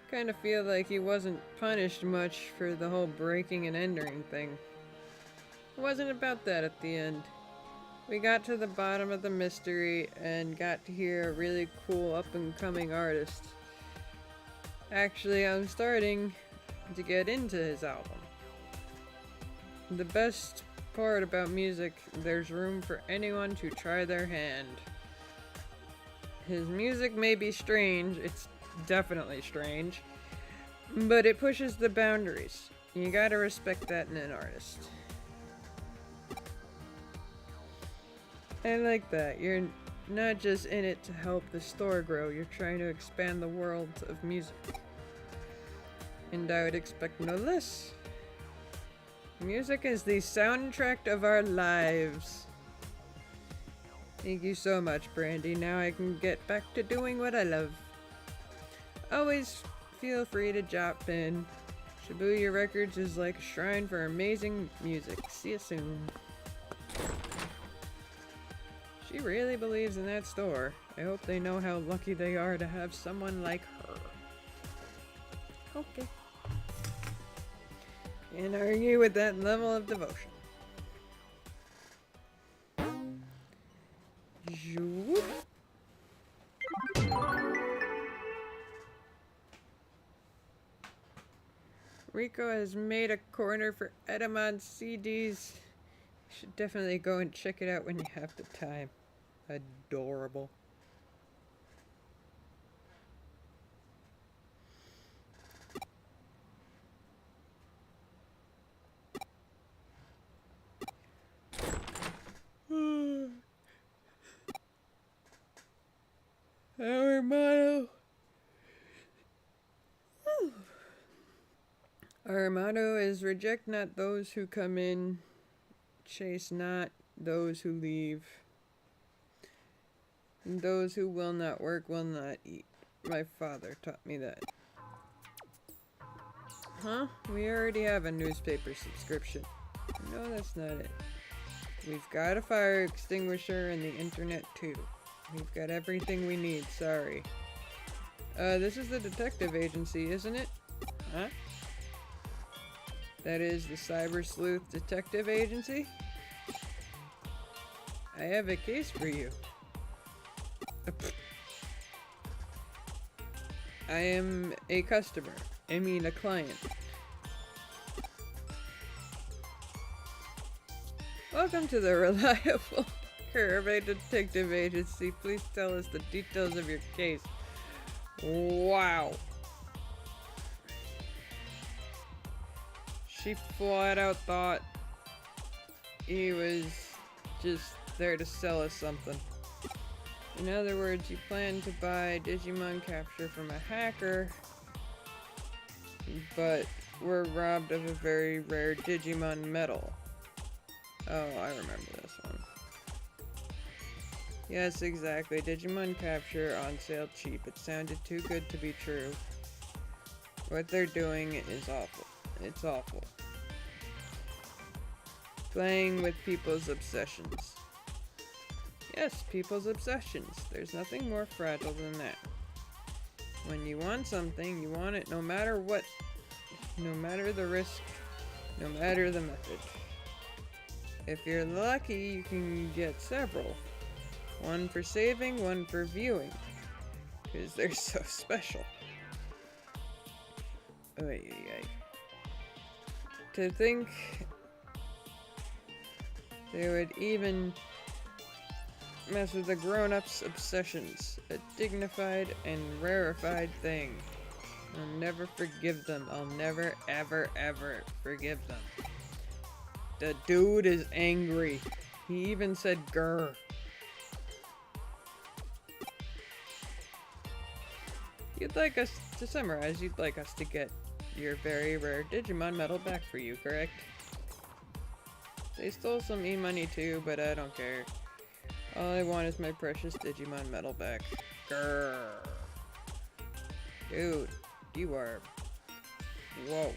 S1: Kind of feel like he wasn't punished much for the whole breaking and entering thing. It wasn't about that at the end. We got to the bottom of the mystery and got to hear a really cool up-and-coming artist. Actually, I'm starting to get into his album. The best part about music, there's room for anyone to try their hand. His music may be strange, it's definitely strange, but it pushes the boundaries. You gotta respect that in an artist. I like that. You're not just in it to help the store grow, you're trying to expand the world of music. And I would expect no less. Music is the soundtrack of our lives. Thank you so much, Brandy. Now I can get back to doing what I love. Always feel free to drop in. Shibuya Records is like a shrine for amazing music. See you soon. She really believes in that store. I hope they know how lucky they are to have someone like her. Okay. Can't argue with that level of devotion. Zoop. Rico has made a corner for Edamon CDs. You should definitely go and check it out when you have the time. Adorable. Our motto. Our motto is reject not those who come in, chase not those who leave. And those who will not work will not eat. My father taught me that. Huh? We already have a newspaper subscription. No, that's not it. We've got a fire extinguisher and the internet too. We've got everything we need, sorry. This is the detective agency, isn't it? Huh? That is the Cyber Sleuth Detective Agency? I have a case for you. I am a customer. I mean a client. Welcome to the Reliable Curve Detective Agency. Please tell us the details of your case. Wow. She flat out thought he was just there to sell us something. In other words, you plan to buy Digimon Capture from a hacker, but were robbed of a very rare Digimon medal. Oh, I remember this one. Yes, exactly. Digimon Capture on sale cheap. It sounded too good to be true. What they're doing is awful. It's awful. Playing with people's obsessions. Yes, people's obsessions. There's nothing more fragile than that. When you want something, you want it no matter what. No matter the risk, no matter the method. If you're lucky, you can get several. One for saving, one for viewing. Because they're so special. Oy, oy, oy. To think they would even mess with a grown-up's obsessions. A dignified and rarefied thing. I'll never forgive them. I'll never, ever, ever forgive them. The dude is angry. He even said grr. You'd like us to summarize, you'd like us to get your very rare Digimon medal back for you, correct? They stole some e-money too, but I don't care. All I want is my precious Digimon medal back. Grrr. Dude, you are... Whoa.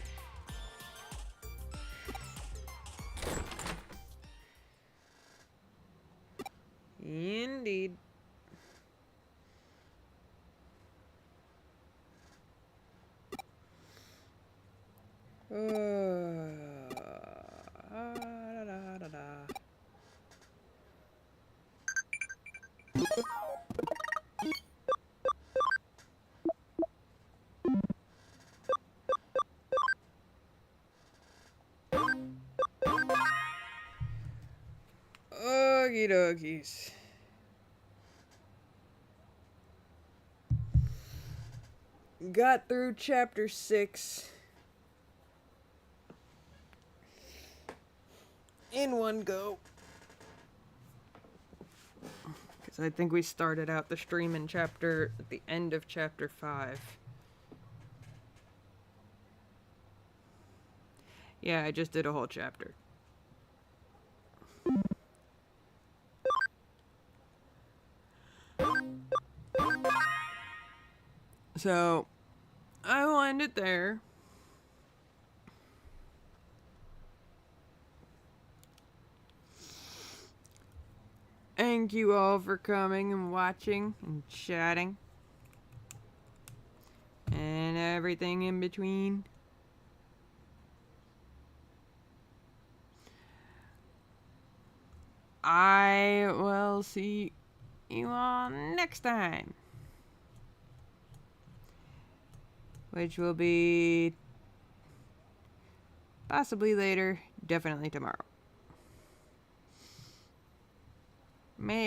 S1: Indeed. Da, da, da. Okie dokies. Got through chapter 6 in one go. Because I think we started out the stream in at the end of chapter 5. Yeah, I just did a whole chapter. So, I will end it there. Thank you all for coming and watching and chatting. And everything in between. I will see you all next time. Which will be possibly later, definitely tomorrow. Maybe.